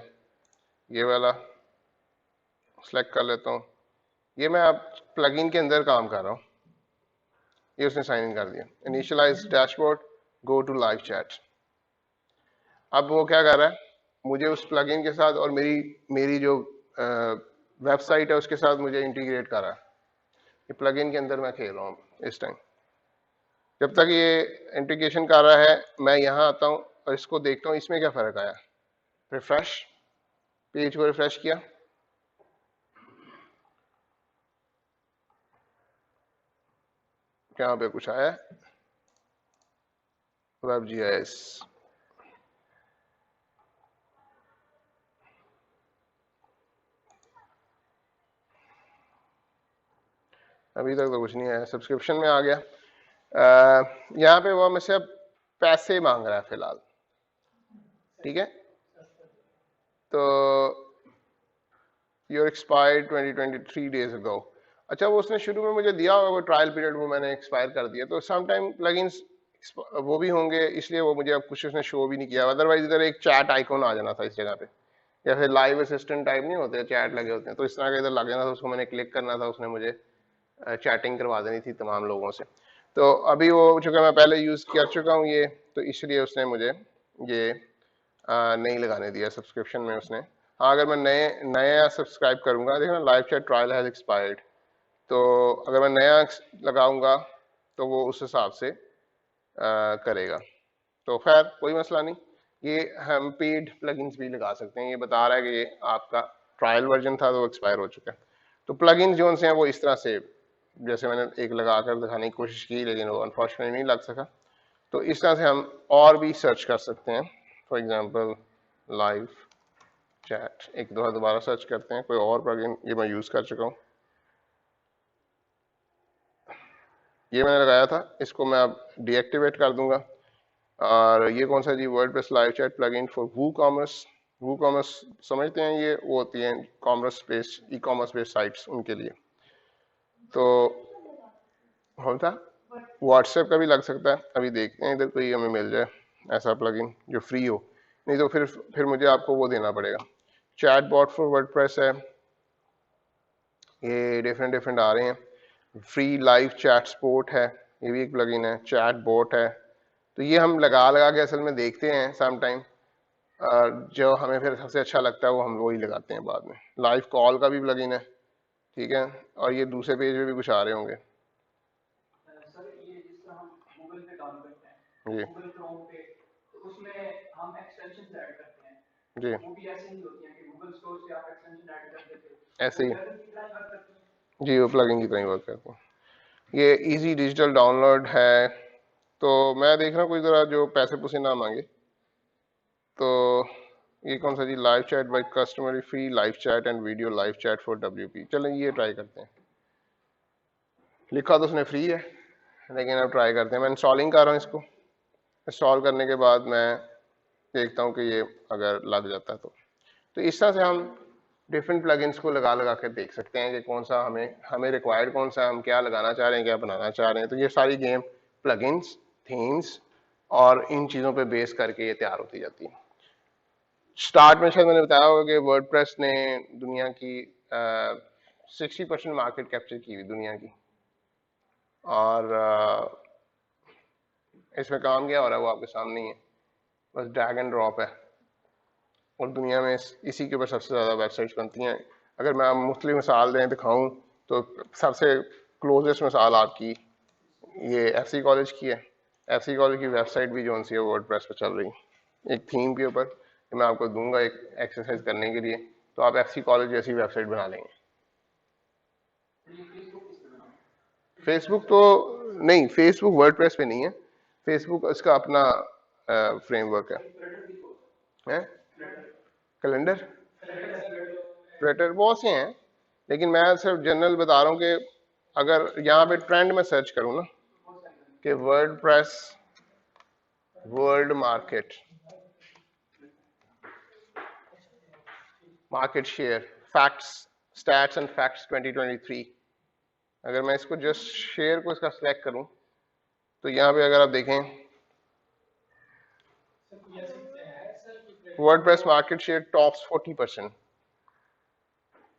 ये वाला सेलेक्ट कर लेता हूँ। ये मैं अब प्लगइन के अंदर काम कर रहा हूँ। ये उसने साइन इन कर दिया। Initialize dashboard, go to live chat. अब वो क्या कर रहा है, मुझे उस प्लगइन के साथ और मेरी जो वेबसाइट है उसके साथ मुझे इंटीग्रेट कर रहा है। ये प्लगइन के अंदर मैं खेल रहा हूँ इस टाइम। जब तक ये इंटीग्रेशन कर रहा है मैं यहाँ आता हूँ और इसको देखता हूँ इसमें क्या फ़र्क आया। रिफ्रेश, पेज को रिफ्रेश किया, यहाँ पे कुछ आया, वेब जीआईएस। अभी तक तो कुछ नहीं आया। सब्सक्रिप्शन में आ गया। यहाँ पे वो मुझसे अब पैसे मांग रहा है फिलहाल, ठीक है। तो योर एक्सपायर्ड 2023 डेज अगो। अच्छा, वो उसने शुरू में मुझे दिया होगा वो ट्रायल पीरियड, वो मैंने एक्सपायर कर दिया। तो सम टाइम प्लगइन्स वो भी होंगे, इसलिए वो मुझे अब कुछ उसने शो भी नहीं किया। अदरवाइज इधर एक चैट आइकॉन आ जाना था इस जगह पे, जैसे लाइव असिस्टेंट टाइप नहीं होते, चैट लगे होते हैं, तो इस तरह का इधर लग जाना था। उसको मैंने क्लिक करना था, उसने मुझे चैटिंग करवा देनी थी तमाम लोगों से। तो अभी वो चूंकि मैं पहले यूज़ कर चुका हूँ ये, तो इसलिए उसने मुझे ये नहीं लगाने दिया सब्सक्रिप्शन में उसने। हाँ, अगर मैं नया सब्सक्राइब करूँगा, देखना live chat trial has expired, तो अगर मैं नया लगाऊंगा तो वो उस हिसाब से करेगा। तो खैर कोई मसला नहीं, ये हम पेड प्लगइन्स भी लगा सकते हैं। ये बता रहा है कि ये आपका ट्रायल वर्जन था तो एक्सपायर हो चुका है। तो प्लगइन्स जो से हैं वो इस तरह से, जैसे मैंने एक लगा कर दिखाने की कोशिश की लेकिन वो अनफॉर्चुनेटली नहीं लग सका। तो इस तरह से हम और भी सर्च कर सकते हैं। फॉर एग्जांपल लाइव चैट, एक दो दोबारा सर्च करते हैं कोई और प्लगइन। ये मैं यूज़ कर चुका हूँ, ये मैंने लगाया था, इसको मैं अब डीएक्टिवेट कर दूंगा। और ये कौन सा जी, WordPress live chat plugin for WooCommerce. WooCommerce समझते हैं, ये वो होती हैं commerce based, ecommerce based sites, उनके लिए। तो होता व्हाट्सएप का भी लग सकता है। अभी देखते हैं इधर कोई हमें मिल जाए ऐसा प्लगइन जो फ्री हो, नहीं तो फिर मुझे आपको वो देना पड़ेगा। चैट बॉट फॉर वर्डप्रेस है, ये डिफरेंट आ रहे हैं। फ्री लाइव चैट सपोर्ट है, ये भी एक प्लगइन है। चैट बोट है। तो ये हम लगा के असल में देखते हैं सम टाइम, जो हमें फिर सबसे अच्छा लगता है वो हम वही लगाते हैं बाद में। लाइव कॉल का भी प्लगइन है, ठीक है। और ये दूसरे पेज पे भी कुछ आ रहे होंगे। सर ये जिस तरह हम गूगल पे काम करते हैं, गूगल क्रोम पे, तो उसमें हम एक्सटेंशन ऐड करते हैं जी, वो भी ऐसे ही होती है कि गूगल स्टोर से आप एक्सटेंशन ऐड कर देते हो, ऐसे ही जी, वो प्लगइन की तरह ही वर्क करते हैं। ये इजी डिजिटल डाउनलोड है। तो मैं देख रहा हूँ कोई ज़रा जो पैसे पुसे ना मांगे। तो ये कौन सा जी, live chat by customer free live chat and video live chat for WP। चलें ये ट्राई करते हैं। लिखा तो उसने फ्री है, लेकिन अब ट्राई करते हैं। मैं इंस्टॉलिंग कर रहा हूँ इसको। इंस्टॉल करने के बाद मैं देखता हूँ कि ये अगर लग जाता है तो इस तरह से हम डिफरेंट प्लगइन्स को लगा लगा कर देख सकते हैं कि कौन सा हमें रिक्वायर्ड कौन सा, हम क्या लगाना चाह रहे हैं, क्या बनाना चाह रहे हैं। तो ये सारी गेम प्लगइन्स, थीम्स और इन चीज़ों पे बेस करके ये तैयार होती जाती है। स्टार्ट में शायद मैंने बताया होगा कि वर्डप्रेस ने दुनिया की 60% मार्केट कैप्चर की हुई दुनिया की, और इसमें काम क्या हो रहा है वो आपके सामने ही है, बस ड्रैग एंड ड्रॉप है। और दुनिया में इसी के ऊपर सबसे ज़्यादा वेबसाइट्स बनती हैं। अगर मैं मुख्तलिफ मिसाल दें दिखाऊं तो सबसे क्लोजेस्ट मिसाल आपकी ये एफसी कॉलेज की है। एफसी कॉलेज की वेबसाइट भी जो सी है वर्डप्रेस पे चल रही है, एक थीम के ऊपर। मैं आपको दूंगा एक एक्सरसाइज करने के लिए, तो आप एफसी कॉलेज जैसी वेबसाइट बना लेंगे। फेसबुक तो नहीं, फेसबुक वर्डप्रेस पे नहीं है, फेसबुक इसका अपना फ्रेमवर्क है। कैलेंडर, ट्विटर बहुत से हैं, लेकिन मैं सिर्फ जनरल बता रहा हूँ कि अगर यहाँ पे ट्रेंड में सर्च करूँ ना कि WordPress world market share facts, stats and facts 2023, अगर मैं इसको जस्ट शेयर को इसका सिलेक्ट करूं तो यहाँ पे अगर आप देखें वर्डप्रेस मार्केट शेयर टॉप्स 40%,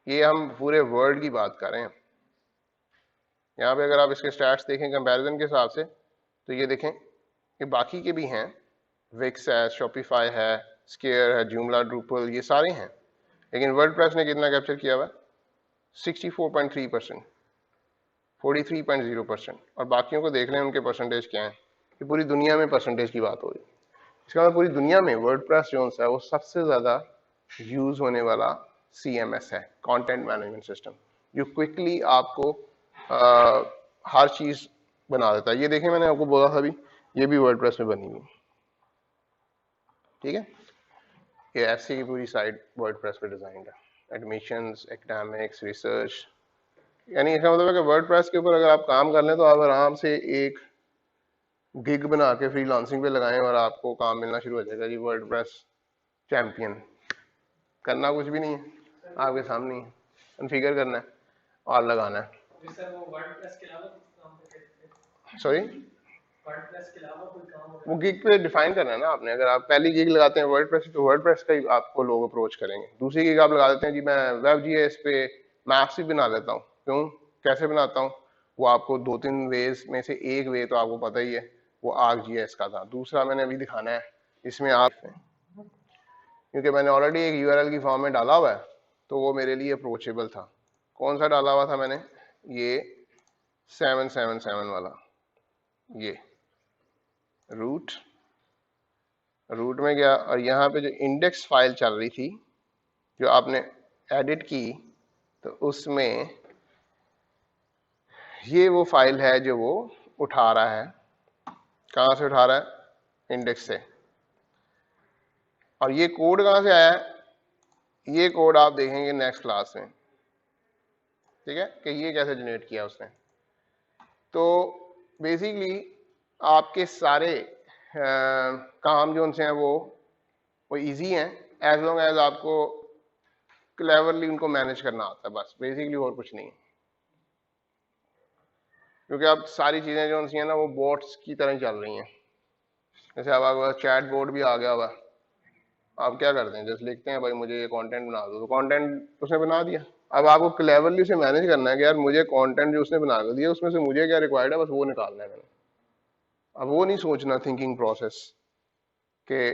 ये हम पूरे वर्ल्ड की बात कर रहे हैं। यहाँ पे अगर आप इसके स्टैट्स देखें कंपैरिजन के हिसाब से, तो ये देखें कि बाकी के भी हैं, विक्स है, शॉपिफाई है, स्केयर है, जूमला, ड्रूपल, ये सारे हैं, लेकिन वर्डप्रेस ने कितना कैप्चर किया हुआ? 64.3%, 43.0%। और बाकियों को देख लें उनके परसेंटेज क्या हैं, कि पूरी दुनिया में परसेंटेज की बात हो रही है। इसका मतलब पूरी दुनिया में वर्डप्रेस जो है वो सबसे ज़्यादा यूज होने वाला CMS है, कंटेंट मैनेजमेंट सिस्टम, जो क्विकली आपको हर चीज़ बना देता है। ये देखें मैंने आपको बोला था अभी, ये भी वर्डप्रेस में बनी हुई, ठीक है। ये एफसी की पूरी साइट वर्डप्रेस पे डिजाइन है, एडमिशंस, एकेडमिक्स, रिसर्च, यानी इसका मतलब है कि वर्डप्रेस के ऊपर अगर आप काम कर लें तो आप आराम से एक गिग बना के फ्रीलांसिंग पे लगाएं और आपको काम मिलना शुरू हो जाएगा। जी वर्डप्रेस चैंपियन, करना कुछ भी नहीं है, आपके सामने ही कॉन्फ़िगर करना है और लगाना है। सॉरी, वो गिग पे डिफाइन करना है ना आपने। अगर आप पहली गिग लगाते हैं वर्डप्रेस तो वर्डप्रेस का ही आपको लोग अप्रोच करेंगे। दूसरी गिग आप लगा देते हैं जी मैं वेब.js पे मैप्स ही बना लेता हूँ, क्यों, कैसे बनाता हूँ, वो आपको 2-3 वेज में से एक वे तो आपको पता ही है, वो ArcGIS का था। दूसरा मैंने अभी दिखाना है, इसमें आप, क्योंकि मैंने ऑलरेडी एक URL की फॉर्म में डाला हुआ है तो वो मेरे लिए अप्रोचेबल था। कौन सा डाला हुआ था मैंने? ये 777 वाला, ये रूट में गया और यहाँ पे जो इंडेक्स फाइल चल रही थी जो आपने एडिट की, तो उसमें ये वो फाइल है जो वो उठा रहा है। कहाँ से उठा रहा है? इंडेक्स से। और ये कोड कहाँ से आया है? ये कोड आप देखेंगे नेक्स्ट क्लास में, ठीक है, कि ये कैसे जनरेट किया उसने। तो बेसिकली आपके सारे काम जो उनसे हैं वो इजी हैं, एज लॉन्ग एज आपको क्लेवरली उनको मैनेज करना आता है, बस बेसिकली और कुछ नहीं। क्योंकि अब सारी चीज़ें जो उनसी हैं ना वो बोट्स की तरह चल रही हैं। जैसे अब आपका चैट बोर्ड भी आ गया हुआ, आप क्या करते हैं, जैसे लिखते हैं भाई मुझे ये कंटेंट बना दो, तो कंटेंट उसने बना दिया। अब आपको क्लेवरली उसे मैनेज करना है कि यार मुझे कंटेंट जो उसने बना कर दिया उसमें से मुझे क्या रिक्वायर्ड है, बस वो निकालना है मैंने। अब वो नहीं सोचना थिंकिंग प्रोसेस के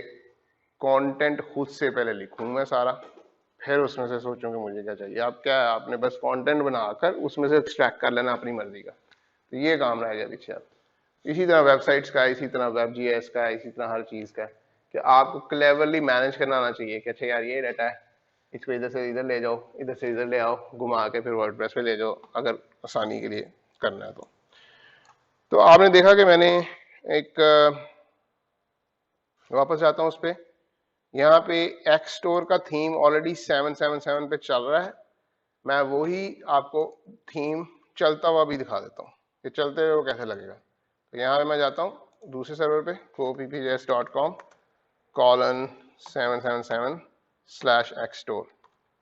कंटेंट खुद से पहले लिखूं मैं सारा, फिर उसमें से सोचूं कि मुझे क्या चाहिए। आप क्या है, आपने बस कंटेंट बनाकर उसमें से एक्सट्रैक्ट कर लेना अपनी मर्जी का, तो ये काम रह गया पीछे। आप इसी तरह वेबसाइट्स का, इसी तरह वेब.js का, इसी तरह हर चीज़ का, कि आपको क्लेवरली मैनेज करना आना चाहिए कि अच्छा यार ये डाटा है, इसको इधर से इधर ले जाओ, इधर से इधर ले आओ, घुमा के फिर वर्डप्रेस पे ले जाओ, अगर आसानी के लिए करना है तो आपने देखा कि मैंने एक वापस जाता हूँ उस पर, यहाँ पे एक्सस्टोर का थीम ऑलरेडी 777 पे चल रहा है। मैं वही आपको थीम चलता हुआ भी दिखा देता हूँ कि चलते हुए वो कैसे लगेगा। तो यहाँ पे मैं जाता हूँ दूसरे सर्वर पे goppjs.com:777/xstore,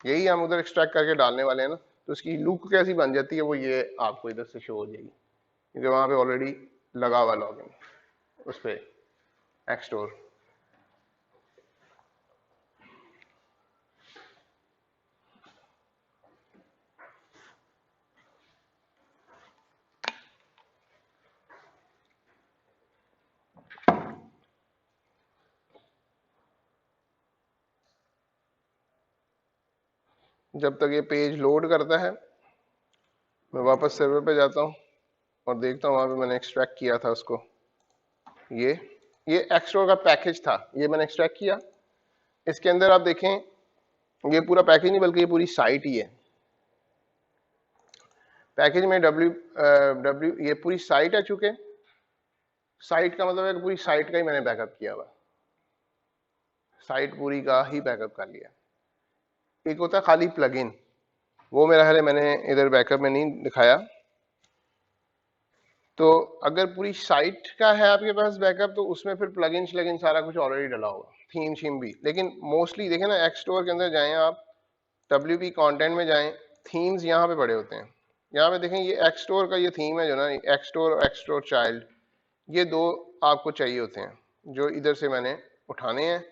यही हम उधर एक्सट्रैक्ट करके डालने वाले हैं ना, तो उसकी लुक कैसी बन जाती है वो ये आपको इधर से शो हो जाएगी, क्योंकि वहां पे ऑलरेडी लगा हुआ लॉगिन उस पर एक्सटोर। जब तक ये पेज लोड करता है मैं वापस सर्वर पे जाता हूँ और देखता हूँ वहां पे मैंने एक्सट्रैक्ट किया था उसको। ये एक्सट्रोर का पैकेज था, ये मैंने एक्सट्रैक्ट किया। इसके अंदर आप देखें ये पूरा पैकेज नहीं बल्कि ये पूरी साइट ही है। पैकेज में डब्ल्यू ये पूरी साइट है, चूंकि साइट का मतलब है कि पूरी साइट का ही मैंने बैकअप किया हुआ, साइट पूरी का ही बैकअप कर लिया। एक होता है खाली प्लगइन, वो मेरा ख्याल है मैंने इधर बैकअप में नहीं दिखाया। तो अगर पूरी साइट का है आपके पास बैकअप तो उसमें फिर प्लगइन श्लगइन सारा कुछ ऑलरेडी डला होगा, थीम शीम भी। लेकिन मोस्टली देखें ना, एक्सटोर के अंदर जाएं आप, WP कंटेंट में जाएं, थीम्स यहाँ पे पड़े होते हैं। यहाँ पे देखें ये एक्सटोर का ये थीम है जो ना, एक्सटोर और एक्सटोर चाइल्ड, ये दो आपको चाहिए होते हैं जो इधर से मैंने उठाने हैं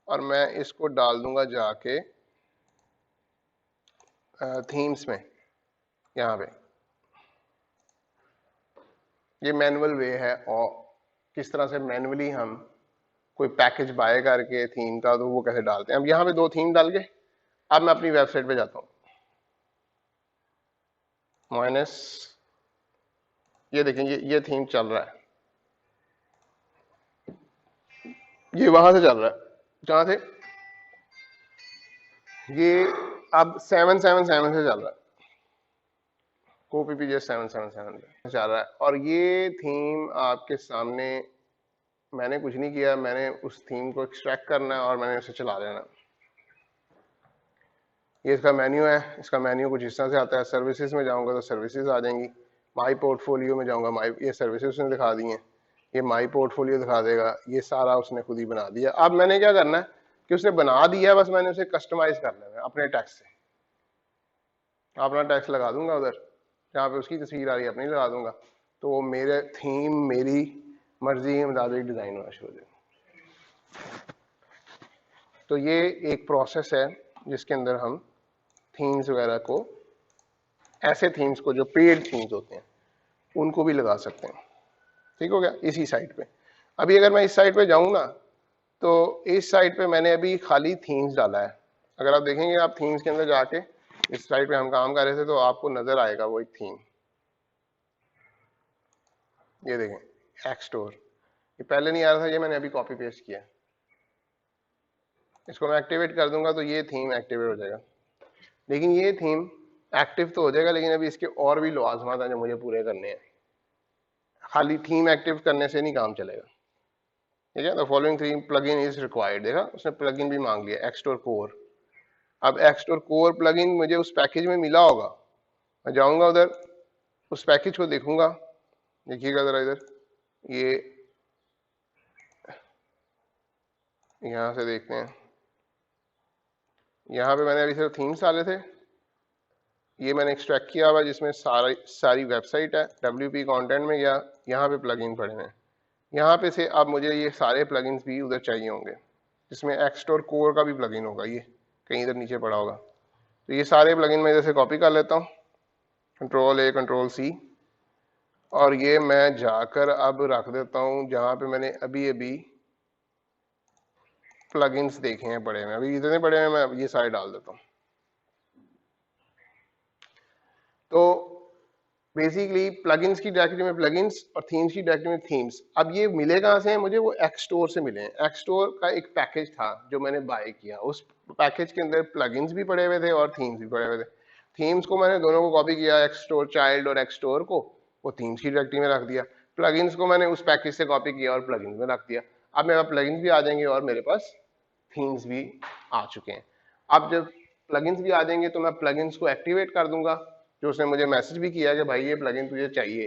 और मैं इसको डाल दूंगा जाके थीम्स में। यहाँ पे ये मैनुअल वे है और किस तरह से मैनुअली हम कोई पैकेज बाय करके थीम का तो वो कैसे डालते हैं। अब यहाँ पे दो थीम डाल के अब मैं अपनी वेबसाइट पे जाता हूँ, माइनस ये देखें ये थीम चल रहा है, ये वहां से चल रहा है जहां से ये अब 777 से चल रहा है, CoPPJ 777 से चल रहा है। और ये थीम आपके सामने मैंने कुछ नहीं किया, मैंने उस थीम को एक्सट्रैक्ट करना है और मैंने उसे चला देना। ये इसका मेन्यू है, इसका मेन्यू कुछ इस तरह से आता है। सर्विसेज में जाऊंगा तो सर्विसेज आ जाएंगी, माई पोर्टफोलियो में जाऊंगा, माई ये सर्विसेज उसने दिखा दी हैं, ये माई पोर्टफोलियो दिखा देगा, ये सारा उसने खुद ही बना दिया। अब मैंने क्या करना है कि उसने बना दिया है, बस मैंने उसे कस्टमाइज करना है अपने टैक्स से। अपना टैक्स लगा दूंगा उधर जहाँ पे उसकी तस्वीर आ रही है, अपनी लगा दूंगा, तो वो मेरे थीम मेरी मर्जी के मुताबिक डिजाइन होना शुरू हो जाएगा। तो ये एक प्रोसेस है जिसके अंदर हम थीम्स वगैरह को, ऐसे थीम्स को जो पेड थीम्स होते हैं उनको भी लगा सकते हैं। ठीक हो गया इसी साइट पे। अभी अगर मैं इस साइट पे जाऊं ना, तो इस साइट पे मैंने अभी खाली थीम्स डाला है। अगर आप देखेंगे, आप थीम्स के अंदर जाके इस साइट पे हम काम कर रहे थे तो आपको नजर आएगा वो एक थीम, ये देखें एक्सटोर, ये पहले नहीं आ रहा था, ये मैंने अभी कॉपी पेस्ट किया। इसको मैं एक्टिवेट कर दूंगा तो ये थीम एक्टिवेट हो जाएगा। लेकिन ये थीम एक्टिव तो हो जाएगा, लेकिन अभी इसके और भी लवाजमात हैं जो मुझे पूरे करने हैं। खाली थीम एक्टिव करने से नहीं काम चलेगा। ठीक है, the following theme plugin is required, देखा उसने प्लगइन भी मांग लिया, एक्सटोर कोर। अब एक्सटोर कोर प्लगइन मुझे उस पैकेज में मिला होगा, मैं जाऊंगा उधर उस पैकेज को देखूंगा। देखिएगा जरा इधर, ये यहां से देखते हैं, यहाँ पे मैंने अभी सिर्फ थीम्स डाले थे, ये मैंने एक्सट्रैक्ट किया हुआ जिसमें सारी वेबसाइट है। WP कंटेंट में गया, यहाँ पे प्लगइन पड़े हैं, यहाँ पे से अब मुझे ये सारे प्लगइन्स भी उधर चाहिए होंगे, जिसमें एक्सटोर कोर का भी प्लगइन होगा, ये कहीं इधर नीचे पड़ा होगा। तो ये सारे प्लगइन मैं इधर से कॉपी कर लेता हूँ, Ctrl+A Ctrl+C, और ये मैं जाकर अब रख देता हूँ जहाँ पे मैंने अभी अभी प्लगइन्स देखे हैं पड़े हैं, अभी इतने पड़े हैं, मैं ये सारे डाल देता हूँ। तो बेसिकली प्लगइन्स की डायरेक्टरी में प्लगइन्स और थीम्स की डायरेक्टरी में थीम्स। अब ये मिले कहाँ से हैं मुझे, वो एक्सटोर से मिले हैं। एक्सटोर का एक पैकेज था जो मैंने बाय किया, उस पैकेज के अंदर प्लगइन्स भी पड़े हुए थे और थीम्स भी पड़े हुए थे। थीम्स को मैंने दोनों को कॉपी किया, एक्सटोर चाइल्ड और एक्सटोर को, वो थीम्स की डायरेक्टरी में रख दिया। प्लगइन्स को मैंने उस पैकेज से कॉपी किया और प्लगइन्स में रख दिया। अब मेरे पास प्लगइन्स भी आ जाएंगे और मेरे पास थीम्स भी आ चुके हैं। अब जब प्लगइन्स भी आ जाएंगे तो मैं प्लगइन्स को एक्टिवेट कर दूंगा, जो उसने मुझे मैसेज भी किया कि भाई ये प्लगइन तुझे चाहिए।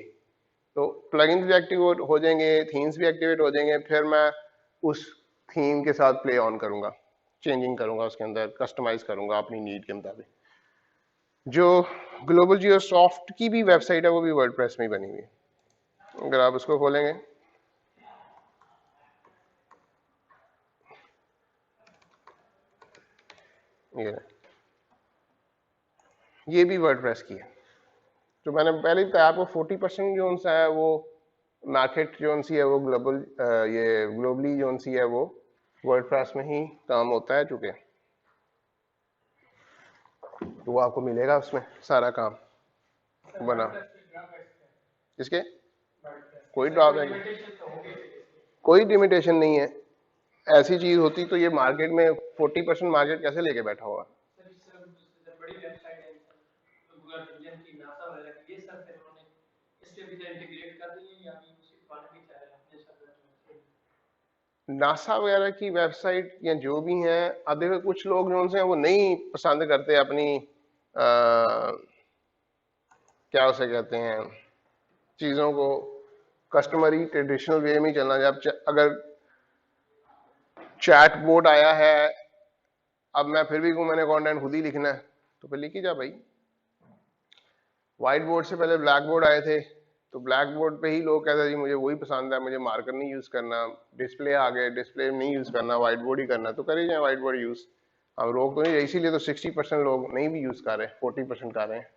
तो प्लगइन्स भी एक्टिवेट हो जाएंगे, थीम्स भी एक्टिवेट हो जाएंगे, फिर मैं उस थीम के साथ प्ले ऑन करूंगा। चेंजिंग करूंगा, उसके अंदर कस्टमाइज करूंगा अपनी नीड के मुताबिक। जो ग्लोबल जियो सॉफ्ट की भी वेबसाइट है वो भी वर्डप्रेस में ही बनी हुई है, अगर आप उसको खोलेंगे ये भी वर्डप्रेस की है। जो मैंने पहले ही बताया आपको 40% जो सा है वो मार्केट जो सी है वो ग्लोबल ये ग्लोबली जो सी है वो वर्डप्रेस में ही काम होता है, चूंकि तो वो आपको मिलेगा उसमें सारा काम बना। इसके कोई ड्रॉबैक नहीं, कोई लिमिटेशन नहीं है। ऐसी चीज होती तो ये मार्केट में 40% मार्केट कैसे लेके बैठा होगा। नासा वगैरह की वेबसाइट या जो भी हैं, अब देखो कुछ लोग जो हैं वो नहीं पसंद करते अपनी क्या उसे कहते हैं चीजों को कस्टमरी ट्रेडिशनल वे में चलना। जब अगर चैट बोर्ड आया है, अब मैं फिर भी मैंने कंटेंट खुद ही लिखना है तो फिर लिखी जा भाई। व्हाइट बोर्ड से पहले ब्लैक बोर्ड आए थे, तो ब्लैक बोर्ड पे ही लोग कहते हैं जी मुझे वही पसंद है, मुझे मार्कर नहीं यूज करना। डिस्प्ले आ गए, डिस्प्ले नहीं यूज करना, व्हाइट बोर्ड ही करना, तो करिए जाए व्हाइट बोर्ड यूज। हम रोक तो नहीं, इसीलिए तो 60% लोग नहीं भी यूज कर रहे, 40% कर रहे हैं।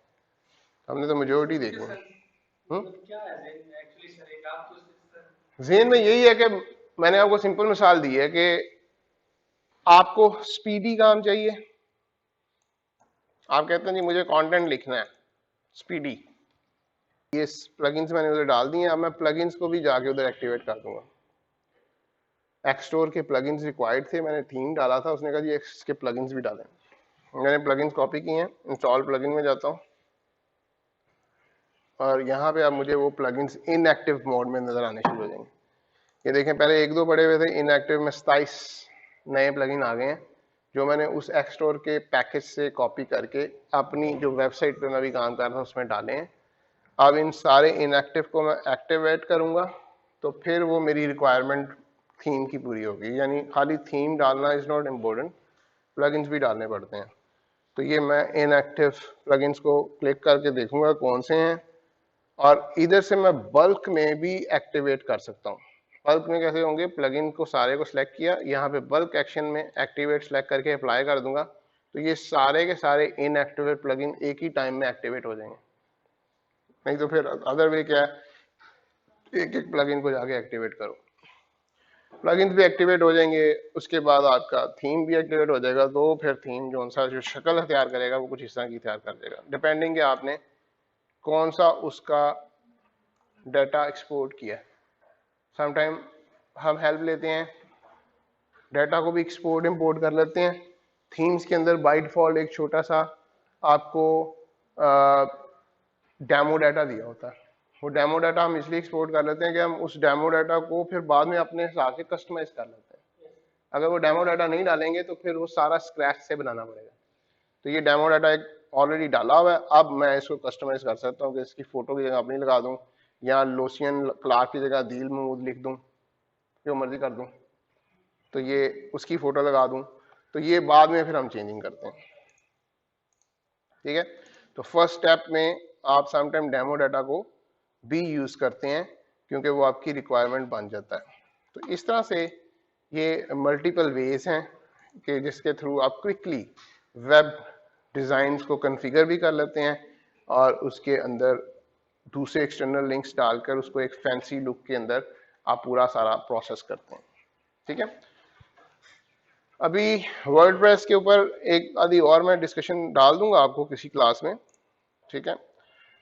हमने तो मेजोरिटी देखी है। ज़हन में यही है कि मैंने आपको सिंपल मिसाल दी है कि आपको स्पीडी काम चाहिए, आप कहते हैं जी मुझे कंटेंट लिखना है स्पीडी, ये प्लगइन्स मैंने उधर डाल दिए। अब मैं प्लगइन्स को भी जाके उधर एक्टिवेट कर दूंगा। एक्सटोर के प्लगइन्स रिक्वायर्ड थे, मैंने थीम डाला था, उसने कहा जी इसके प्लगइन्स भी डालें। मैंने प्लगइन्स कॉपी किए हैं, इंस्टॉल प्लगइन में जाता हूँ और यहाँ पे अब मुझे वो प्लगइन्स इनएक्टिव मोड में नजर आने शुरू हो जाएंगे। ये देखें पहले 1-2 पड़े हुए थे, इनएक्टिव में 27 नए प्लगइन आ गए हैं जो मैंने उस एक्सटोर के पैकेज से कॉपी करके अपनी जो वेबसाइट पे मैं भी काम कर रहा था उसमें डाले हैं। अब इन सारे इनएक्टिव को मैं एक्टिवेट करूंगा तो फिर वो मेरी रिक्वायरमेंट थीम की पूरी होगी। यानी खाली थीम डालना इज नॉट इम्पोर्टेंट, प्लगइन्स भी डालने पड़ते हैं। तो ये मैं इनएक्टिव प्लगइन्स को क्लिक करके देखूंगा कौन से हैं, और इधर से मैं बल्क में भी एक्टिवेट कर सकता हूँ। बल्क में कैसे होंगे, प्लगइन को सारे को सिलेक्ट किया, यहाँ पे बल्क एक्शन में एक्टिवेट सेलेक्ट करके अप्लाई कर दूंगा, तो ये सारे के सारे इनएक्टिवेट प्लगइन एक ही टाइम में एक्टिवेट हो जाएंगे। नहीं तो फिर अदर वे क्या है, एक एक प्लगइन को जाके एक्टिवेट करो। प्लगइन्स भी एक्टिवेट हो जाएंगे, उसके बाद आपका थीम भी एक्टिवेट हो जाएगा। तो फिर थीम जो सा जो शक्ल अख्तियार करेगा वो कुछ इस तरह की अख्तियार कर देगा, डिपेंडिंग कि आपने कौन सा उसका डाटा एक्सपोर्ट किया है। समटाइम हम हेल्प लेते हैं, डाटा को भी एक्सपोर्ट इंपोर्ट कर लेते हैं। थीम्स के अंदर बाय डिफॉल्ट एक छोटा सा आपको डेमो डाटा दिया होता है। वो डेमो डाटा हम इसलिए एक्सपोर्ट कर लेते हैं कि हम उस डेमो डाटा को फिर बाद में अपने हिसाब से कस्टमाइज कर लेते हैं। अगर वो डेमो डाटा नहीं डालेंगे तो फिर वो सारा स्क्रैच से बनाना पड़ेगा। तो ये डेमो डाटा एक ऑलरेडी डाला हुआ है, अब मैं इसको कस्टमाइज कर सकता हूँ कि इसकी फोटो की जगह अपनी लगा दूं, या लोसियन क्लार्क की जगह दिल महमूद लिख दूं, जो मर्जी कर दूं, तो ये उसकी फोटो लगा दूं। तो ये बाद में फिर हम चेंजिंग करते हैं, ठीक है। तो फर्स्ट स्टेप में आप समटाइम डेमो डाटा को भी यूज करते हैं क्योंकि वो आपकी रिक्वायरमेंट बन जाता है। तो इस तरह से ये मल्टीपल वेज हैं कि जिसके थ्रू आप क्विकली वेब डिजाइन्स को कॉन्फ़िगर भी कर लेते हैं और उसके अंदर दूसरे एक्सटर्नल लिंक्स डालकर उसको एक फैंसी लुक के अंदर आप पूरा सारा प्रोसेस करते हैं, ठीक है। अभी वर्डप्रेस के ऊपर एक आधी और मैं डिस्कशन डाल दूंगा आपको किसी क्लास में, ठीक है।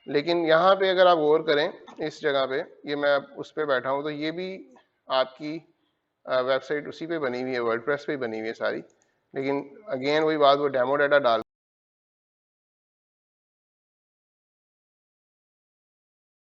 लेकिन यहाँ पे अगर आप गौर करें इस जगह पे, ये मैं उस पे बैठा हूँ, तो ये भी आपकी वेबसाइट उसी पे बनी हुई है, वर्डप्रेस पे बनी हुई है सारी। लेकिन अगेन वही बात, वो डेमो डाटा डाल